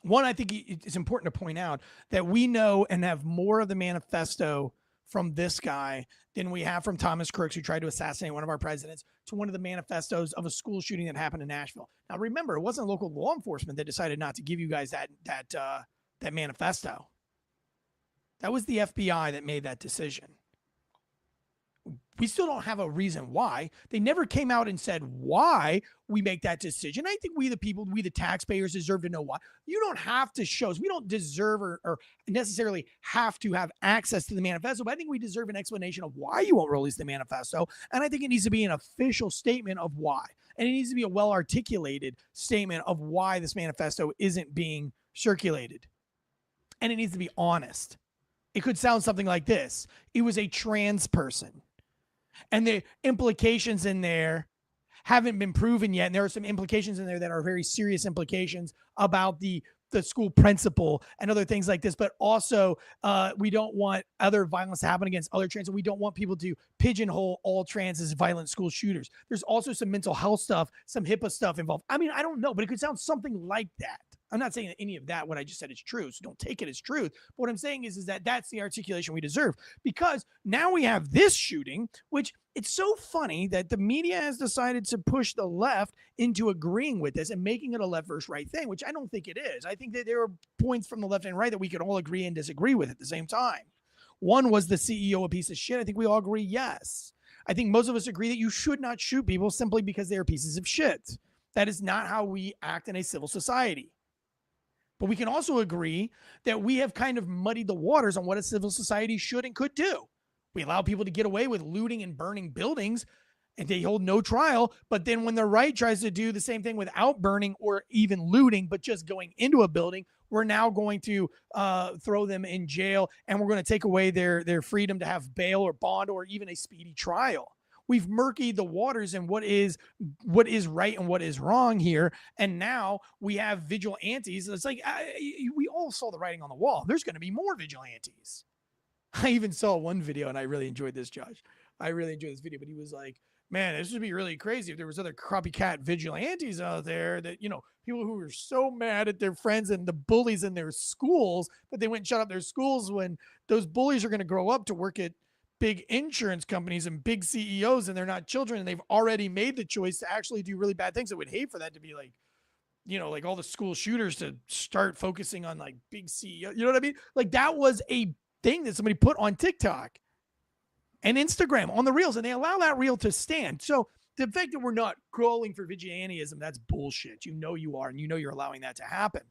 One, I think it's important to point out that we know and have more of the manifesto from this guy than we have from Thomas Crooks, who tried to assassinate one of our presidents, to one of the manifestos of a school shooting that happened in Nashville. Now, remember, it wasn't local law enforcement that decided not to give you guys that manifesto. That was the FBI that made that decision. We still don't have a reason why. They never came out and said why we make that decision. I think we the people, we the taxpayers deserve to know why. You don't have to show us. We don't deserve or necessarily have to have access to the manifesto, but I think we deserve an explanation of why you won't release the manifesto. And I think it needs to be an official statement of why. And it needs to be a well-articulated statement of why this manifesto isn't being circulated. And it needs to be honest. It could sound something like this. It was a trans person. And the implications in there haven't been proven yet. And there are some implications in there that are very serious implications about the the school principal and other things like this, but also we don't want other violence to happen against other trans, and we don't want people to pigeonhole all trans as violent school shooters. There's also some mental health stuff, some HIPAA stuff involved. I mean, I don't know, but it could sound something like that. I'm not saying that any of that, what I just said, is true, so don't take it as truth. But what I'm saying is that that's the articulation we deserve, because now we have this shooting, which it's so funny that the media has decided to push the left into agreeing with this and making it a left versus right thing, which I don't think it is. I think that there are points from the left and right that we could all agree and disagree with at the same time. One was the CEO a piece of shit. I think we all agree, yes. I think most of us agree that you should not shoot people simply because they are pieces of shit. That is not how we act in a civil society. But we can also agree that we have kind of muddied the waters on what a civil society should and could do. We allow people to get away with looting and burning buildings, and they hold no trial. But then when the right tries to do the same thing without burning or even looting, but just going into a building, we're now going to throw them in jail, and we're going to take away their freedom to have bail or bond or even a speedy trial. We've murkied the waters and what is right and what is wrong here. And now we have vigilantes. It's like we all saw the writing on the wall. There's going to be more vigilantes. I even saw one video, and I really enjoyed this, Josh. I really enjoyed this video, but he was like, man, this would be really crazy if there was other copycat vigilantes out there that, you know, people who were so mad at their friends and the bullies in their schools that they went and shut up their schools, when those bullies are going to grow up to work at big insurance companies and big CEOs, and they're not children, and they've already made the choice to actually do really bad things. I would hate for that to be like, you know, like all the school shooters to start focusing on like big CEO. You know what I mean? Like that was a thing that somebody put on TikTok and Instagram on the reels, and they allow that reel to stand. So the fact that we're not calling for vigilantism, that's bullshit. You know you are, and you know you're allowing that to happen.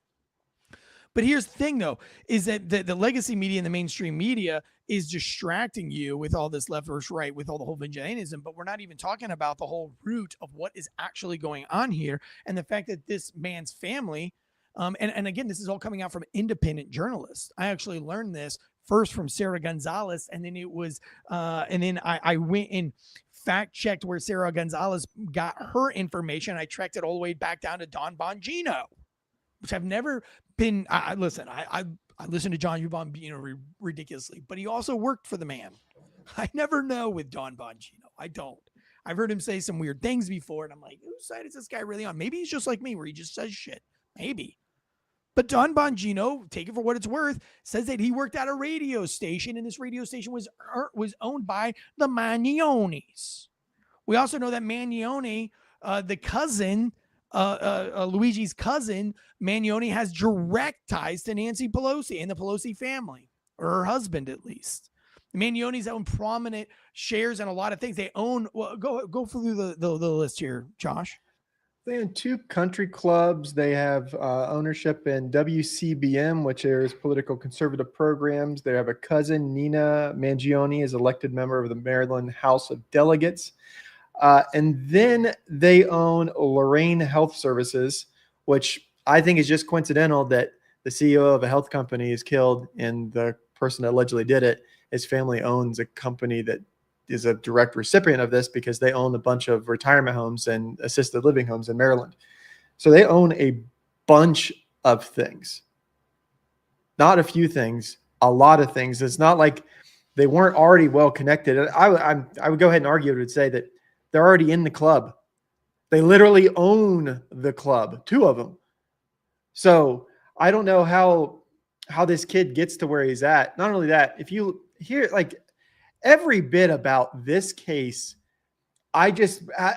But here's the thing, though, is that the legacy media and the mainstream media is distracting you with all this left versus right, with all the whole vigilantism. But we're not even talking about the whole root of what is actually going on here, and the fact that this man's family, and again, this is all coming out from independent journalists. I actually learned this first from Sarah Gonzalez, and then it was, and then I went and fact checked where Sarah Gonzalez got her information. I tracked it all the way back down to Don Bongino, which I've never been. I listen to John Bongino ridiculously, but he also worked for the man. I never know with Don Bongino. I don't. I've heard him say some weird things before, and I'm like, whose side is this guy really on? Maybe he's just like me, where he just says shit. Maybe. But Don Bongino, take it for what it's worth, says that he worked at a radio station, and this radio station was owned by the Mangiones. We also know that Mangione, the cousin, Luigi's cousin, Mangione, has direct ties to Nancy Pelosi and the Pelosi family, or her husband at least. The Mangiones own prominent shares in a lot of things. They own. Well, go through the list here, Josh. They own 2 country clubs. They have ownership in WCBM, which airs political conservative programs. They have a cousin, Nina Mangione, is elected member of the Maryland House of Delegates. And then they own Lorraine Health Services, which I think is just coincidental that the CEO of a health company is killed and the person that allegedly did it, his family owns a company that is a direct recipient of this because they own a bunch of retirement homes and assisted living homes in Maryland. So they own a bunch of things, not a few things, a lot of things. It's not like they weren't already well connected. I would go ahead and argue, would say that they're already in the club. They literally own the club, 2 of them. So I don't know how this kid gets to where he's at. Not only that, if you hear like every bit about this case, I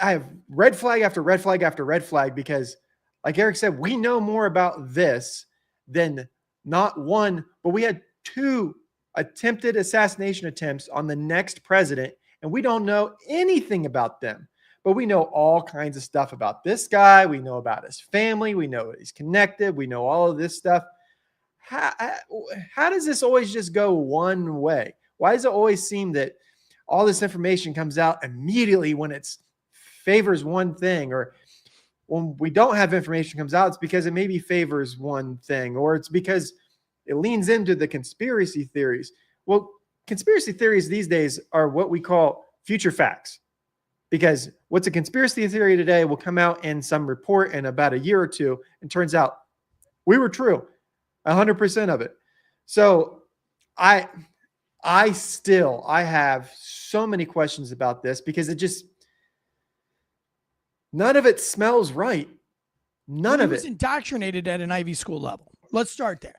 have red flag after red flag after red flag, because like Eric said, we know more about this than not one, but we had 2 attempted assassination attempts on the next president, and we don't know anything about them. But we know all kinds of stuff about this guy. We know about his family. We know he's connected. We know all of this stuff. How does this always just go one way? Why does it always seem that all this information comes out immediately when it favors one thing, or when we don't have information comes out, it's because it maybe favors one thing, or it's because it leans into the conspiracy theories. Well, conspiracy theories these days are what we call future facts, because what's a conspiracy theory today will come out in some report in about a year or 2, and turns out we were true. 100% of it. So I have so many questions about this because none of it smells right. None of it. He was indoctrinated at an Ivy school level. Let's start there.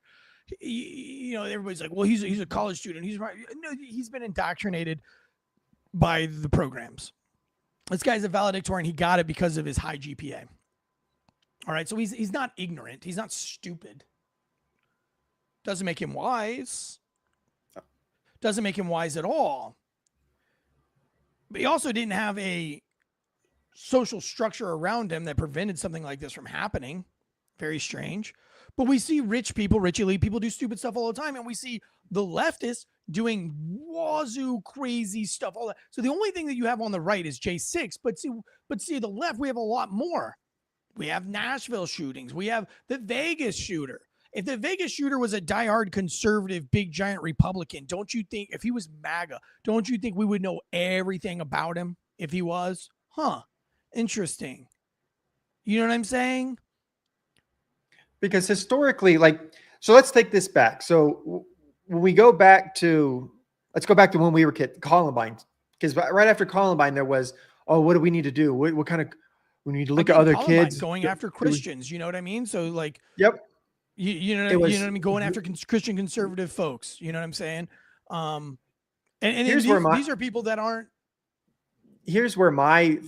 Everybody's like, well, he's a college student. No, he's been indoctrinated by the programs. This guy's a valedictorian. He got it because of his high GPA. All right. So he's not ignorant. He's not stupid. Doesn't make him wise. Doesn't make him wise at all. But he also didn't have a social structure around him that prevented something like this from happening. Very strange. But we see rich elite people do stupid stuff all the time. And we see the leftists doing wazoo crazy stuff. All that. So the only thing that you have on the right is J6. But see the left, we have a lot more. We have Nashville shootings. We have the Vegas shooter. If the Vegas shooter was a diehard conservative, big giant Republican, don't you think, if he was MAGA, don't you think we would know everything about him if he was? Interesting. You know what I'm saying? Because historically, so let's take this back. So when we go back to, let's go back to when we were Columbine, because right after Columbine, there was, what do we need to do? What kind of, we need to look at other Columbine, kids going after Christians. You know what I mean? So yep. You know what I mean? Going after Christian conservative folks. You know what I'm saying? And these are people that aren't. Here's where my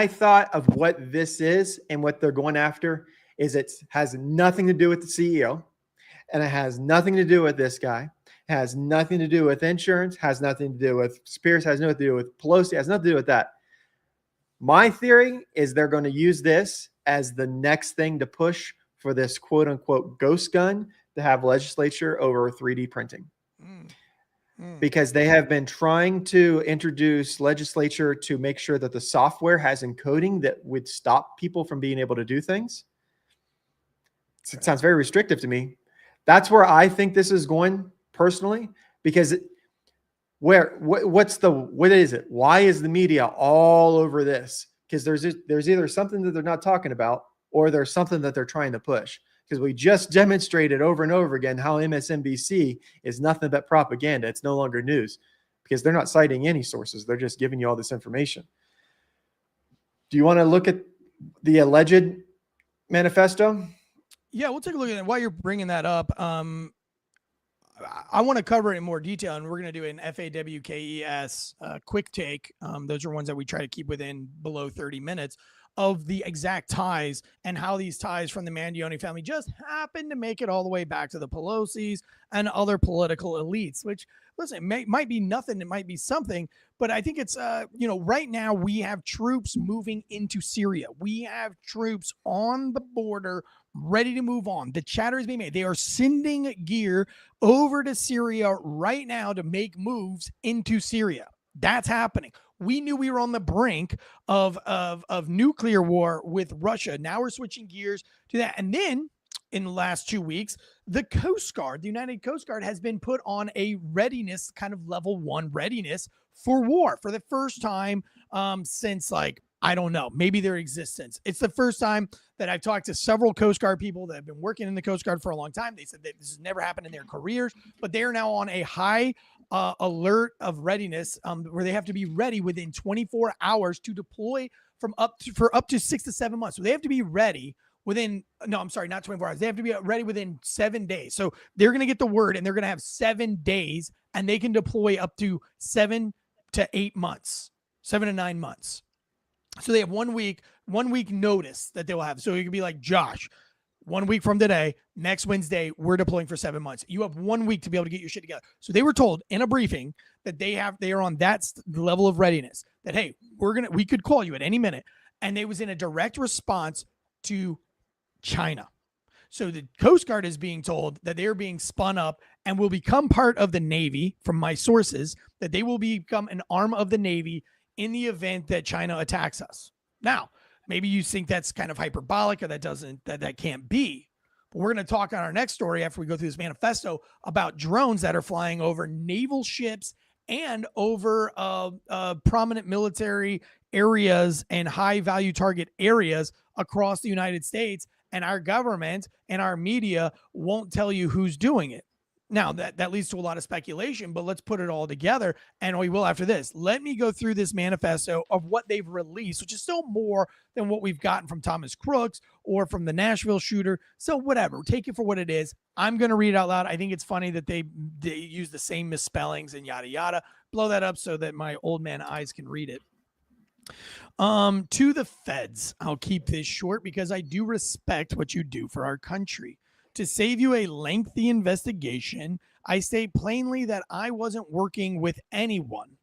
thought of what this is and what they're going after is it has nothing to do with the CEO, and it has nothing to do with this guy. It has nothing to do with insurance, has nothing to do with Spears, has nothing to do with Pelosi, has nothing to do with that. My theory is they're going to use this as the next thing to push for this quote unquote ghost gun to have legislature over 3D printing. Because they have been trying to introduce legislature to make sure that the software has encoding that would stop people from being able to do things. It sounds very restrictive to me. That's where I think this is going personally, because what is it? Why is the media all over this? Because there's either something that they're not talking about or there's something that they're trying to push. Because we just demonstrated over and over again how MSNBC is nothing but propaganda. It's no longer news because they're not citing any sources. They're just giving you all this information. Do you want to look at the alleged manifesto? Yeah, we'll take a look at it. While you're bringing that up, I want to cover it in more detail, and we're going to do an FAWKES quick take. Those are ones that we try to keep within below 30 minutes of the exact ties and how these ties from the Mangione family just happen to make it all the way back to the Pelosi's and other political elites, which, listen, might be nothing. It might be something, but I think it's, right now we have troops moving into Syria. We have troops on the border ready to move on. The chatter is being made. They are sending gear over to Syria right now to make moves into Syria. That's happening. We knew we were on the brink of nuclear war with Russia. Now we're switching gears to that. And then in the last 2 weeks, the Coast Guard, the United Coast Guard, has been put on a readiness, kind of level 1 readiness for war for the first time since, I don't know, maybe their existence. It's the first time that I've talked to several Coast Guard people that have been working in the Coast Guard for a long time. They said that this has never happened in their careers, but they are now on a high alert of readiness where they have to be ready within 24 hours to deploy for up to 6 to 7 months. So they have to be ready within, not 24 hours. They have to be ready within 7 days. So they're going to get the word and they're going to have 7 days and they can deploy up to 7 to 8 months, 7 to 9 months. So they have 1 week notice that they will have. So it could be like, Josh, 1 week from today, next Wednesday, we're deploying for 7 months. You have 1 week to be able to get your shit together. So they were told in a briefing that they are on that level of readiness that, hey, we could call you at any minute. And it was in a direct response to China. So the Coast Guard is being told that they are being spun up and will become part of the Navy, from my sources, that they will become an arm of the Navy in the event that China attacks us. Now, maybe you think that's kind of hyperbolic or that can't be. But we're going to talk on our next story after we go through this manifesto about drones that are flying over naval ships and over prominent military areas and high value target areas across the United States. and our government and our media won't tell you who's doing it. Now, that leads to a lot of speculation, but let's put it all together, and we will after this. Let me go through this manifesto of what they've released, which is still more than what we've gotten from Thomas Crooks or from the Nashville shooter. So whatever, take it for what it is. I'm going to read it out loud. I think it's funny that they use the same misspellings and yada, yada. Blow that up so that my old man eyes can read it. To the feds, I'll keep this short because I do respect what you do for our country. To save you a lengthy investigation, I state plainly that I wasn't working with anyone.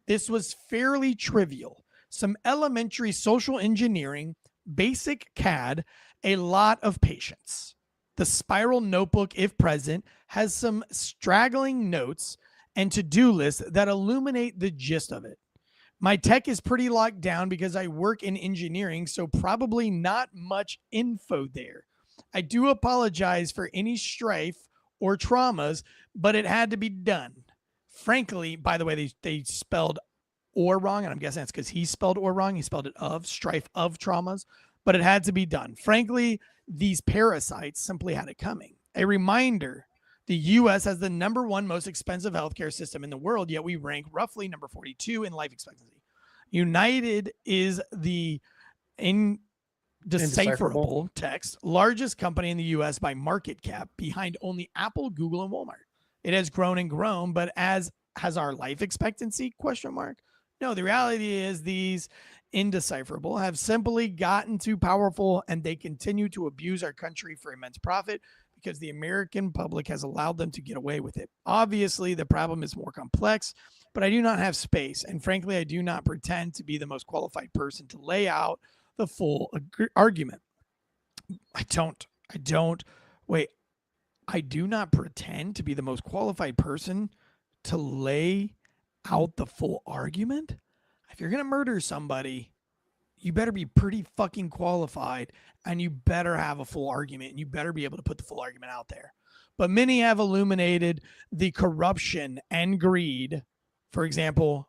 This was fairly trivial. Some elementary social engineering, basic CAD, a lot of patience. The spiral notebook, if present, has some straggling notes and to-do lists that illuminate the gist of it. My tech is pretty locked down because I work in engineering, so probably not much info there. I do apologize for any strife or traumas, but it had to be done. Frankly, by the way, they spelled or wrong, and I'm guessing that's because he spelled or wrong. He spelled it of, strife of traumas, but it had to be done. Frankly, these parasites simply had it coming. A reminder, the U.S. has the #1 most expensive healthcare system in the world, yet we rank roughly number 42 in life expectancy. United is the indecipherable text largest company in the U.S. by market cap, behind only Apple, Google, and Walmart. It has grown and grown, but as has our life expectancy? ? No, the reality is these indecipherable have simply gotten too powerful, and they continue to abuse our country for immense profit because the American public has allowed them to get away with it. Obviously, the problem is more complex, but I do not have space, and frankly, I do not pretend to be the most qualified person to lay out the full argument. I do not pretend to be the most qualified person to lay out the full argument. If you're going to murder somebody, you better be pretty fucking qualified, and you better have a full argument, and you better be able to put the full argument out there. But many have illuminated the corruption and greed. For example,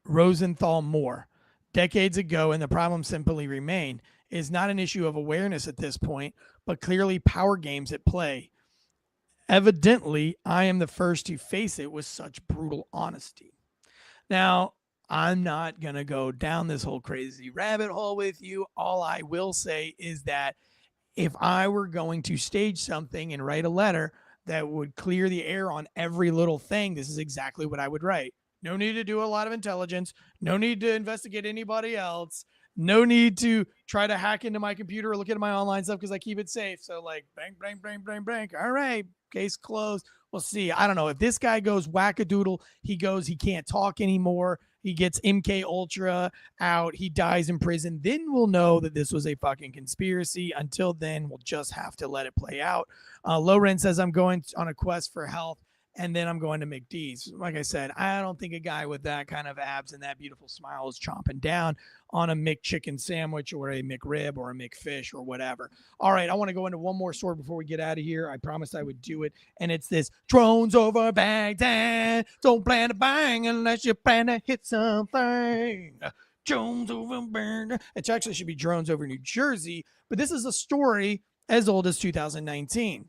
Rosenthal Moore. Decades ago, and the problem simply remain, is not an issue of awareness at this point, but clearly power games at play. Evidently, I am the first to face it with such brutal honesty. Now, I'm not going to go down this whole crazy rabbit hole with you. All I will say is that if I were going to stage something and write a letter that would clear the air on every little thing, this is exactly what I would write. No need to do a lot of intelligence. No need to investigate anybody else. No need to try to hack into my computer or look at my online stuff because I keep it safe. So like, bang, bang, bang, bang, bang. All right, case closed. We'll see. I don't know. If this guy goes wackadoodle, he can't talk anymore. He gets MK Ultra out. He dies in prison. Then we'll know that this was a fucking conspiracy. Until then, we'll just have to let it play out. Loren says, I'm going on a quest for health, and then I'm going to McD's. Like I said, I don't think a guy with that kind of abs and that beautiful smile is chomping down on a McChicken sandwich or a McRib or a McFish or whatever. All right, I want to go into one more story before we get out of here. I promised I would do it, and it's this: drones over Baghdad. Don't plan to bang unless you plan to hit something. Drones over Baghdad. It actually should be drones over New Jersey, but this is a story as old as 2019.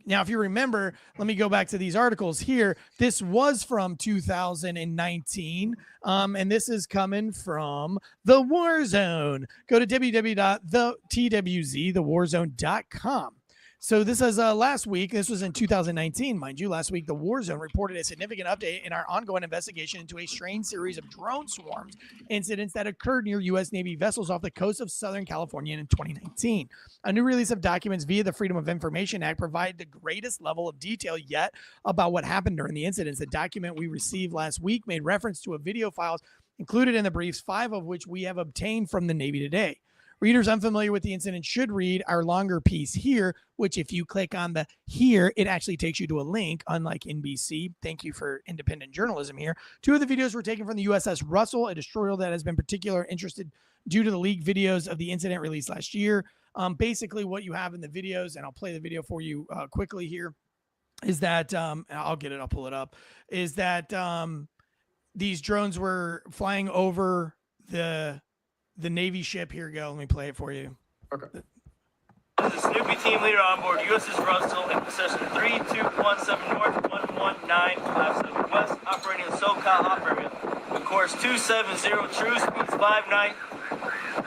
Now, if you remember, let me go back to these articles here. This was from 2019, and this is coming from The War Zone. Go to www.thewarzone.com. So this is last week. This was in 2019, mind you. Last week, the War Zone reported a significant update in our ongoing investigation into a strange series of drone swarms incidents that occurred near U.S. Navy vessels off the coast of Southern California in 2019. A new release of documents via the Freedom of Information Act provided the greatest level of detail yet about what happened during the incidents. The document we received last week made reference to a video files included in the briefs, 5 of which we have obtained from the Navy today. Readers unfamiliar with the incident should read our longer piece here, which if you click on the here, it actually takes you to a link, unlike NBC. Thank you for independent journalism here. 2 of the videos were taken from the USS Russell, a destroyer that has been particularly interested due to the leaked videos of the incident released last year. Basically, what you have in the videos, and I'll play the video for you quickly here, is that, I'll pull it up, is that these drones were flying over the Navy ship. Here we go. Let me play it for you. Okay. This is Snoopy team leader on board USS Russell in position 3217 north, 11957 west, operating in SoCal hop area. With course 270, true speeds 59,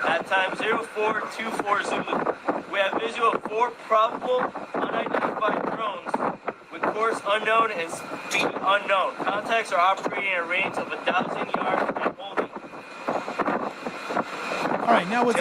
at time 0424 Zulu. We have visual of 4 probable unidentified drones with course unknown and speed unknown. Contacts are operating in a range of 1,000 yards and holding. All right, now what's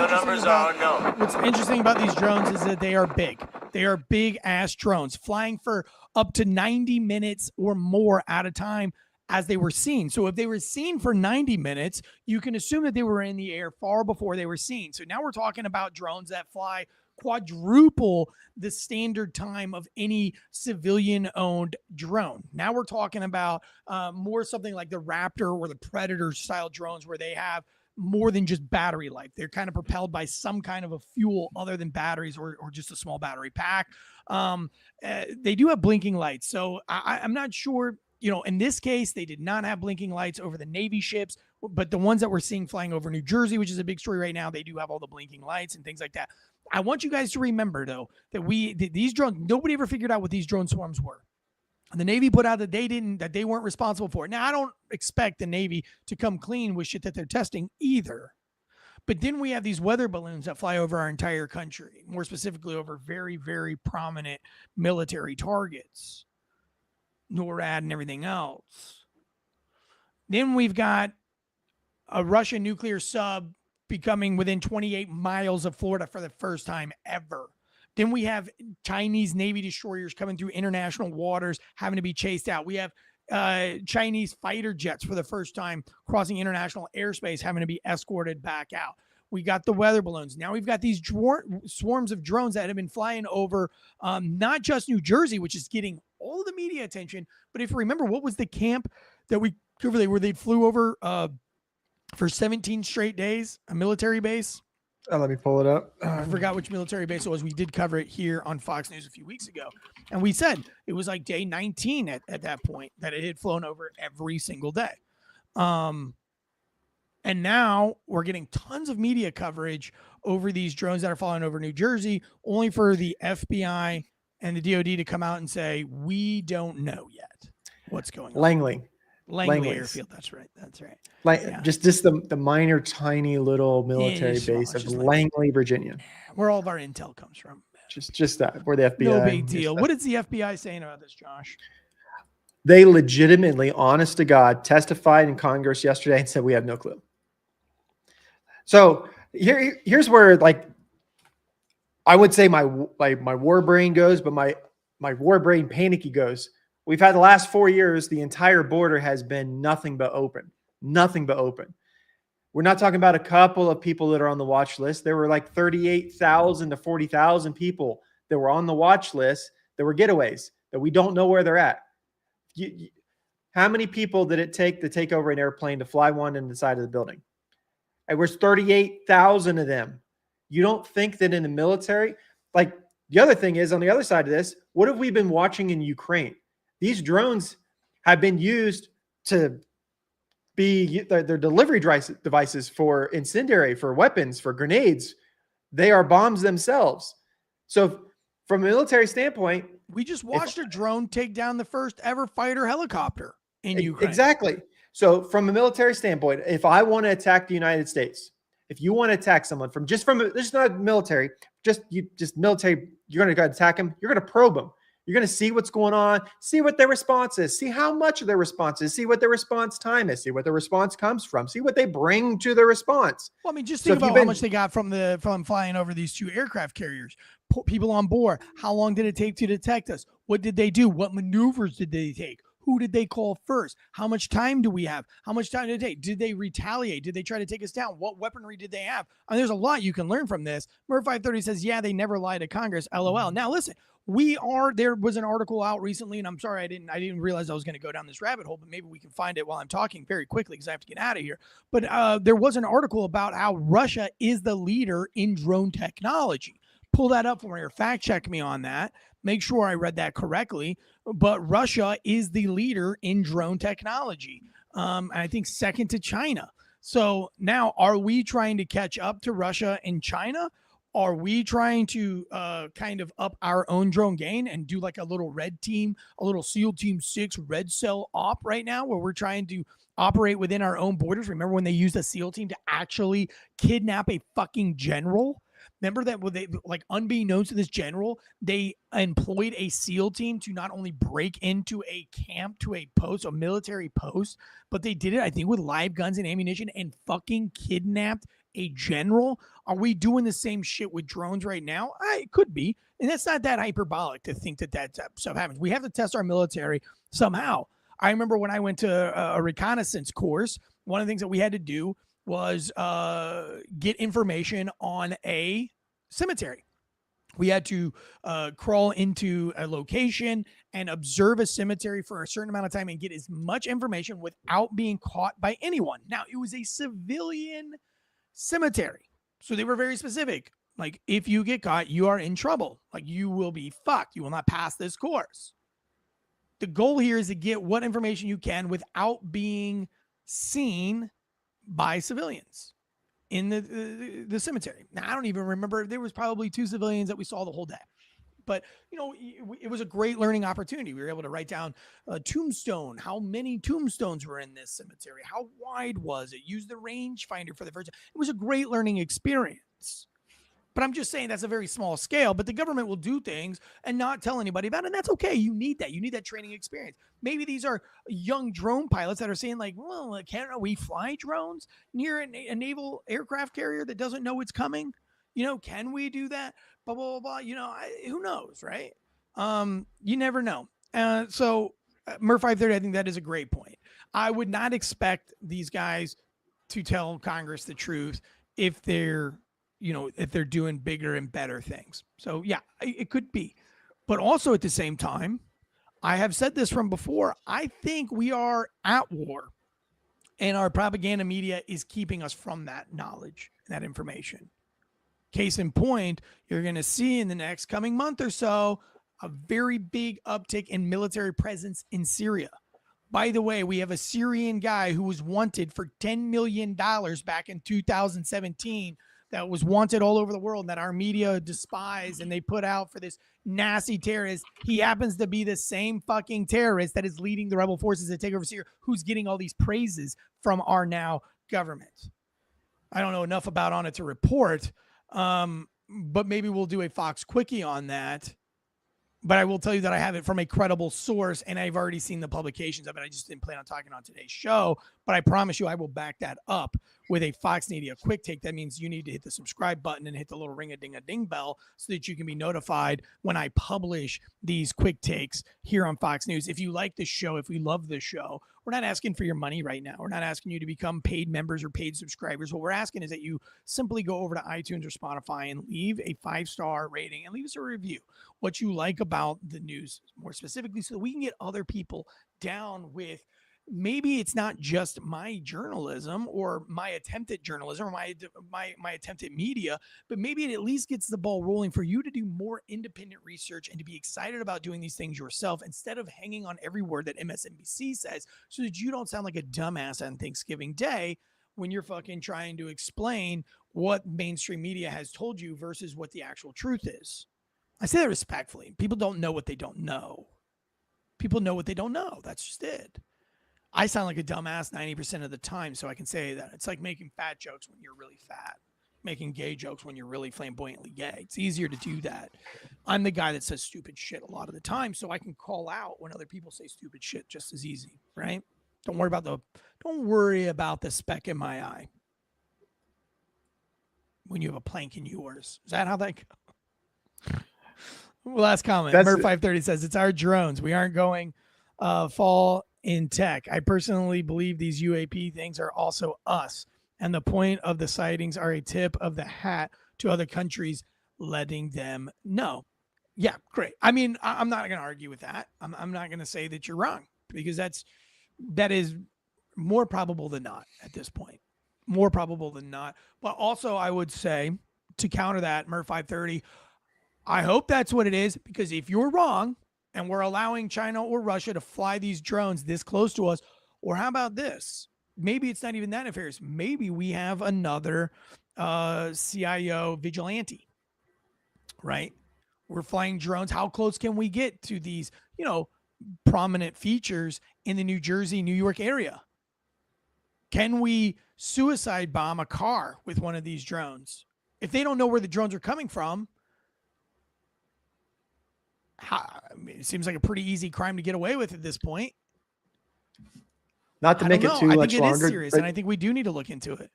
interesting about these drones is that they are big. They are big ass drones flying for up to 90 minutes or more at a time as they were seen. So if they were seen for 90 minutes, you can assume that they were in the air far before they were seen. So now we're talking about drones that fly quadruple the standard time of any civilian-owned drone. Now we're talking about more something like the Raptor or the Predator style drones where they have more than just battery life. They're kind of propelled by some kind of a fuel other than batteries or just a small battery pack. They do have blinking lights. So I'm not sure, in this case, they did not have blinking lights over the Navy ships, but the ones that we're seeing flying over New Jersey, which is a big story right now, they do have all the blinking lights and things like that. I want you guys to remember, though, that these drones, nobody ever figured out what these drone swarms were. The Navy put out that they weren't responsible for it. Now, I don't expect the Navy to come clean with shit that they're testing either. But then we have these weather balloons that fly over our entire country, more specifically over very, very prominent military targets, NORAD and everything else. Then we've got a Russian nuclear sub becoming within 28 miles of Florida for the first time ever. Then we have Chinese Navy destroyers coming through international waters, having to be chased out. We have Chinese fighter jets for the first time crossing international airspace, having to be escorted back out. We got the weather balloons. Now we've got these swarms of drones that have been flying over not just New Jersey, which is getting all the media attention, but if you remember, what was the camp that we covered where they flew over for 17 straight days, a military base? Let me pull it up. I forgot which military base it was. We did cover it here on Fox News a few weeks ago. And we said it was like day 19 at that point that it had flown over every single day. And now we're getting tons of media coverage over these drones that are flying over New Jersey, only for the FBI and the DOD to come out and say, we don't know yet what's going on. Langley Airfield. That's right. Just the minor, tiny little military base of Langley, Virginia, where all of our intel comes from. Just that, where the FBI. No big deal. What is the FBI saying about this, Josh? They legitimately, honest to God, testified in Congress yesterday and said we have no clue. So here's where, I would say my war brain goes, but my war brain panicky goes. We've had the last 4 years, the entire border has been nothing but open. We're not talking about a couple of people that are on the watch list. There were like 38,000 to 40,000 people that were on the watch list that were getaways that we don't know where they're at. How many people did it take to take over an airplane to fly one in the side of the building? It was 38,000 of them. You don't think that in the military, the other thing is on the other side of this, what have we been watching in Ukraine? These drones have been used to be their delivery devices for incendiary, for weapons, for grenades. They are bombs themselves. So from a military standpoint, we just watched a drone take down the first ever fighter helicopter in Ukraine. Exactly. So from a military standpoint, if I want to attack the United States, if you want to attack someone this is not military, just military, you're going to go attack them. You're going to probe them. You're going to see what's going on, see what their response is, see how much of their response is, see what their response time is, see what their response comes from, see what they bring to their response. Well, I mean, just think about how much they got from flying over these 2 aircraft carriers, people on board. How long did it take to detect us? What did they do? What maneuvers did they take? Who did they call first? How much time do we have? How much time did it take? Did they retaliate? Did they try to take us down? What weaponry did they have? I mean, there's a lot you can learn from this. Murph 530 says, yeah, they never lied to Congress. LOL. Now, listen. There was an article out recently, and I'm sorry I didn't realize I was going to go down this rabbit hole, but maybe we can find it while I'm talking very quickly because I have to get out of here. But there was an article about how Russia is the leader in drone technology. Pull that up for me or fact check me on that. Make sure I read that correctly. But Russia is the leader in drone technology. And I think second to China. So now are we trying to catch up to Russia and China? Are we trying to kind of up our own drone game and do like a little red team, a little SEAL Team 6 red cell op right now where we're trying to operate within our own borders? Remember when they used a SEAL team to actually kidnap a fucking general? Remember that when they, like, unbeknownst to this general, they employed a SEAL team to not only break into a camp, to a post, a military post, but they did it, I think, with live guns and ammunition and fucking kidnapped a general. Are we doing the same shit with drones right now? It could be. And that's not that hyperbolic to think that that stuff happens. We have to test our military somehow. I remember when I went to a reconnaissance course, one of the things that we had to do was get information on a cemetery. We had to crawl into a location and observe a cemetery for a certain amount of time and get as much information without being caught by anyone. Now, it was a civilian cemetery, so they were very specific. Like, if you get caught, you are in trouble. Like, you will be fucked. You will not pass this course. The goal here is to get what information you can without being seen by civilians in the cemetery. Now, I don't even remember. There was probably 2 civilians that we saw the whole day. But, you know, it was a great learning opportunity. We were able to write down a tombstone, how many tombstones were in this cemetery, how wide was it, use the rangefinder for the first time. It was a great learning experience. But I'm just saying that's a very small scale. But the government will do things and not tell anybody about it. And that's okay. You need that. You need that training experience. Maybe these are young drone pilots that are saying, like, well, can't we fly drones near a naval aircraft carrier that doesn't know it's coming? You know, can we do that? Blah, blah, blah, blah. You know, who knows, right? You never know. So Mur 530, I think that is a great point. I would not expect these guys to tell Congress the truth if they're doing bigger and better things. So yeah, it could be. But also at the same time, I have said this from before, I think we are at war and our propaganda media is keeping us from that knowledge, that information. Case in point, you're going to see in the next coming month or so, a very big uptick in military presence in Syria. By the way, we have a Syrian guy who was wanted for $10 million back in 2017 that was wanted all over the world and that our media despised and they put out for this nasty terrorist. He happens to be the same fucking terrorist that is leading the rebel forces that take over Syria, who's getting all these praises from our now government. I don't know enough about on it to report, but maybe we'll do a Fox Quickie on that. But I will tell you that I have it from a credible source, and I've already seen the publications of it. I just didn't plan on talking on today's show, but I promise you I will back that up with a Fox Media quick take. That means you need to hit the subscribe button and hit the little ring-a-ding-a-ding bell so that you can be notified when I publish these quick takes here on Fox News. If you like this show, if we love this show, we're not asking for your money right now. We're not asking you to become paid members or paid subscribers. What we're asking is that you simply go over to iTunes or Spotify and leave a 5-star rating and leave us a review. What you like about the news more specifically, so that we can get other people down with, maybe it's not just my journalism or my attempt at journalism or my attempt at media, but maybe it at least gets the ball rolling for you to do more independent research and to be excited about doing these things yourself instead of hanging on every word that MSNBC says, so that you don't sound like a dumbass on Thanksgiving Day when you're fucking trying to explain what mainstream media has told you versus what the actual truth is. I say that respectfully. People don't know what they don't know. People know what they don't know. That's just it. I sound like a dumbass 90% of the time, so I can say that. It's like making fat jokes when you're really fat, making gay jokes when you're really flamboyantly gay. It's easier to do that. I'm the guy that says stupid shit a lot of the time, so I can call out when other people say stupid shit just as easy, right? Don't worry about the speck in my eye when you have a plank in yours. Is that how that goes? Last comment. Mur 530 says it's our drones. We aren't going fall in tech. I personally believe these UAP things are also us. And the point of the sightings are a tip of the hat to other countries, letting them know. Yeah, great. I mean, I'm not going to argue with that. I'm not going to say that you're wrong, because that is more probable than not at this point. More probable than not. But also I would say, to counter that, Mur 530, I hope that's what it is, because if you're wrong and we're allowing China or Russia to fly these drones this close to us, or how about this? Maybe it's not even that nefarious. Maybe we have another CIO vigilante right? We're flying drones. How close can we get to these, prominent features in the New Jersey, New York area? Can we suicide bomb a car with one of these drones? If they don't know where the drones are coming from, it seems like a pretty easy crime to get away with at this point. Not to make it too I much think it longer, is serious, and I think we do need to look into it.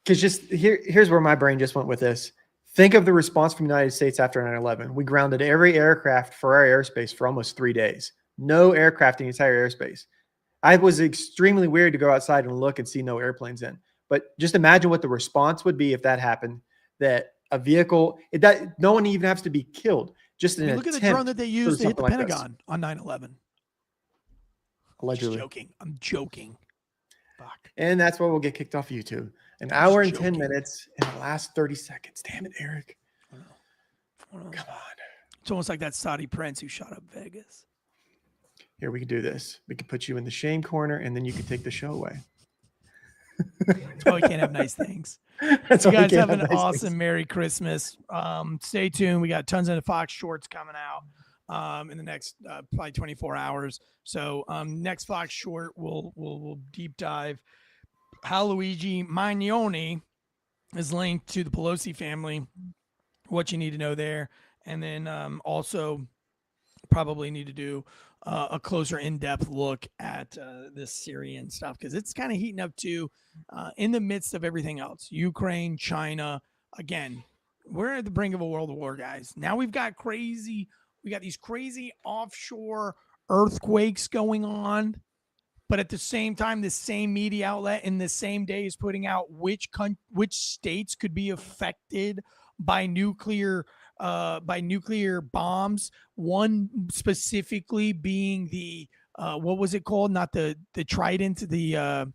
Because here's where my brain just went with this. Think of the response from the United States after 9/11. We grounded every aircraft for our airspace for almost 3 days. No aircraft in the entire airspace. I was extremely weird to go outside and look and see no airplanes in. But just imagine what the response would be if that happened. That a vehicle, no one even has to be killed. Just an Look at the drone that they used to hit the Pentagon on 9/11. Allegedly. I'm joking. Fuck. And that's why we'll get kicked off YouTube. An hour and 10 minutes in the last 30 seconds. Damn it, Eric. Come on. It's almost like that Saudi prince who shot up Vegas. Here, we can do this. We can put you in the shame corner, and then you can take the show away. That's why we can't have nice things. That's You why we guys can't have an nice awesome things. Merry Christmas. Stay tuned. We got tons of Fox shorts coming out in the next probably 24 hours. So next Fox short, we'll deep dive how Luigi Mangione is linked to the Pelosi family, what you need to know there, and then also probably need to do a closer in-depth look at this Syrian stuff, because it's kind of heating up too in the midst of everything else. Ukraine, China, again, we're at the brink of a world war, guys. Now we got these crazy offshore earthquakes going on, but at the same time, the same media outlet in the same day is putting out which states could be affected by nuclear bombs. One specifically being the what was it called? Not the Trident, the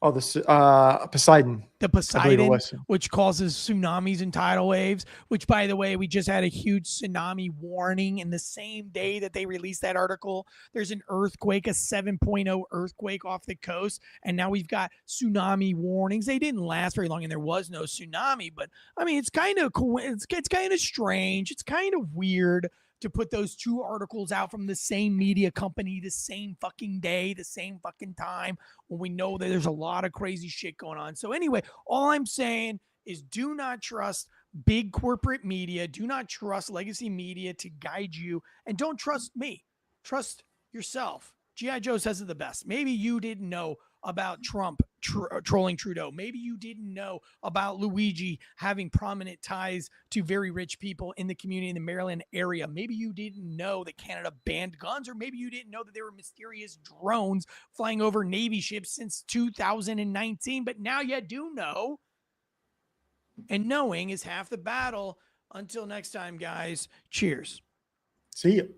Poseidon. The Poseidon, which causes tsunamis and tidal waves, which, by the way, we just had a huge tsunami warning in the same day that they released that article. There's an earthquake, a 7.0 earthquake off the coast, and now we've got tsunami warnings. They didn't last very long, and there was no tsunami, but, I mean, it's kind of cool. It's kind of strange. It's kind of weird to put those two articles out from the same media company, the same fucking day, the same fucking time, when we know that there's a lot of crazy shit going on. So anyway, all I'm saying is do not trust big corporate media. Do not trust legacy media to guide you. And don't trust me. Trust yourself. G.I. Joe says it the best. Maybe you didn't know about Trump trolling Trudeau. Maybe you didn't know about Luigi having prominent ties to very rich people in the community in the Maryland area. Maybe you didn't know that Canada banned guns, or maybe you didn't know that there were mysterious drones flying over Navy ships since 2019. But now you do know. And knowing is half the battle. Until next time, guys. Cheers. See you.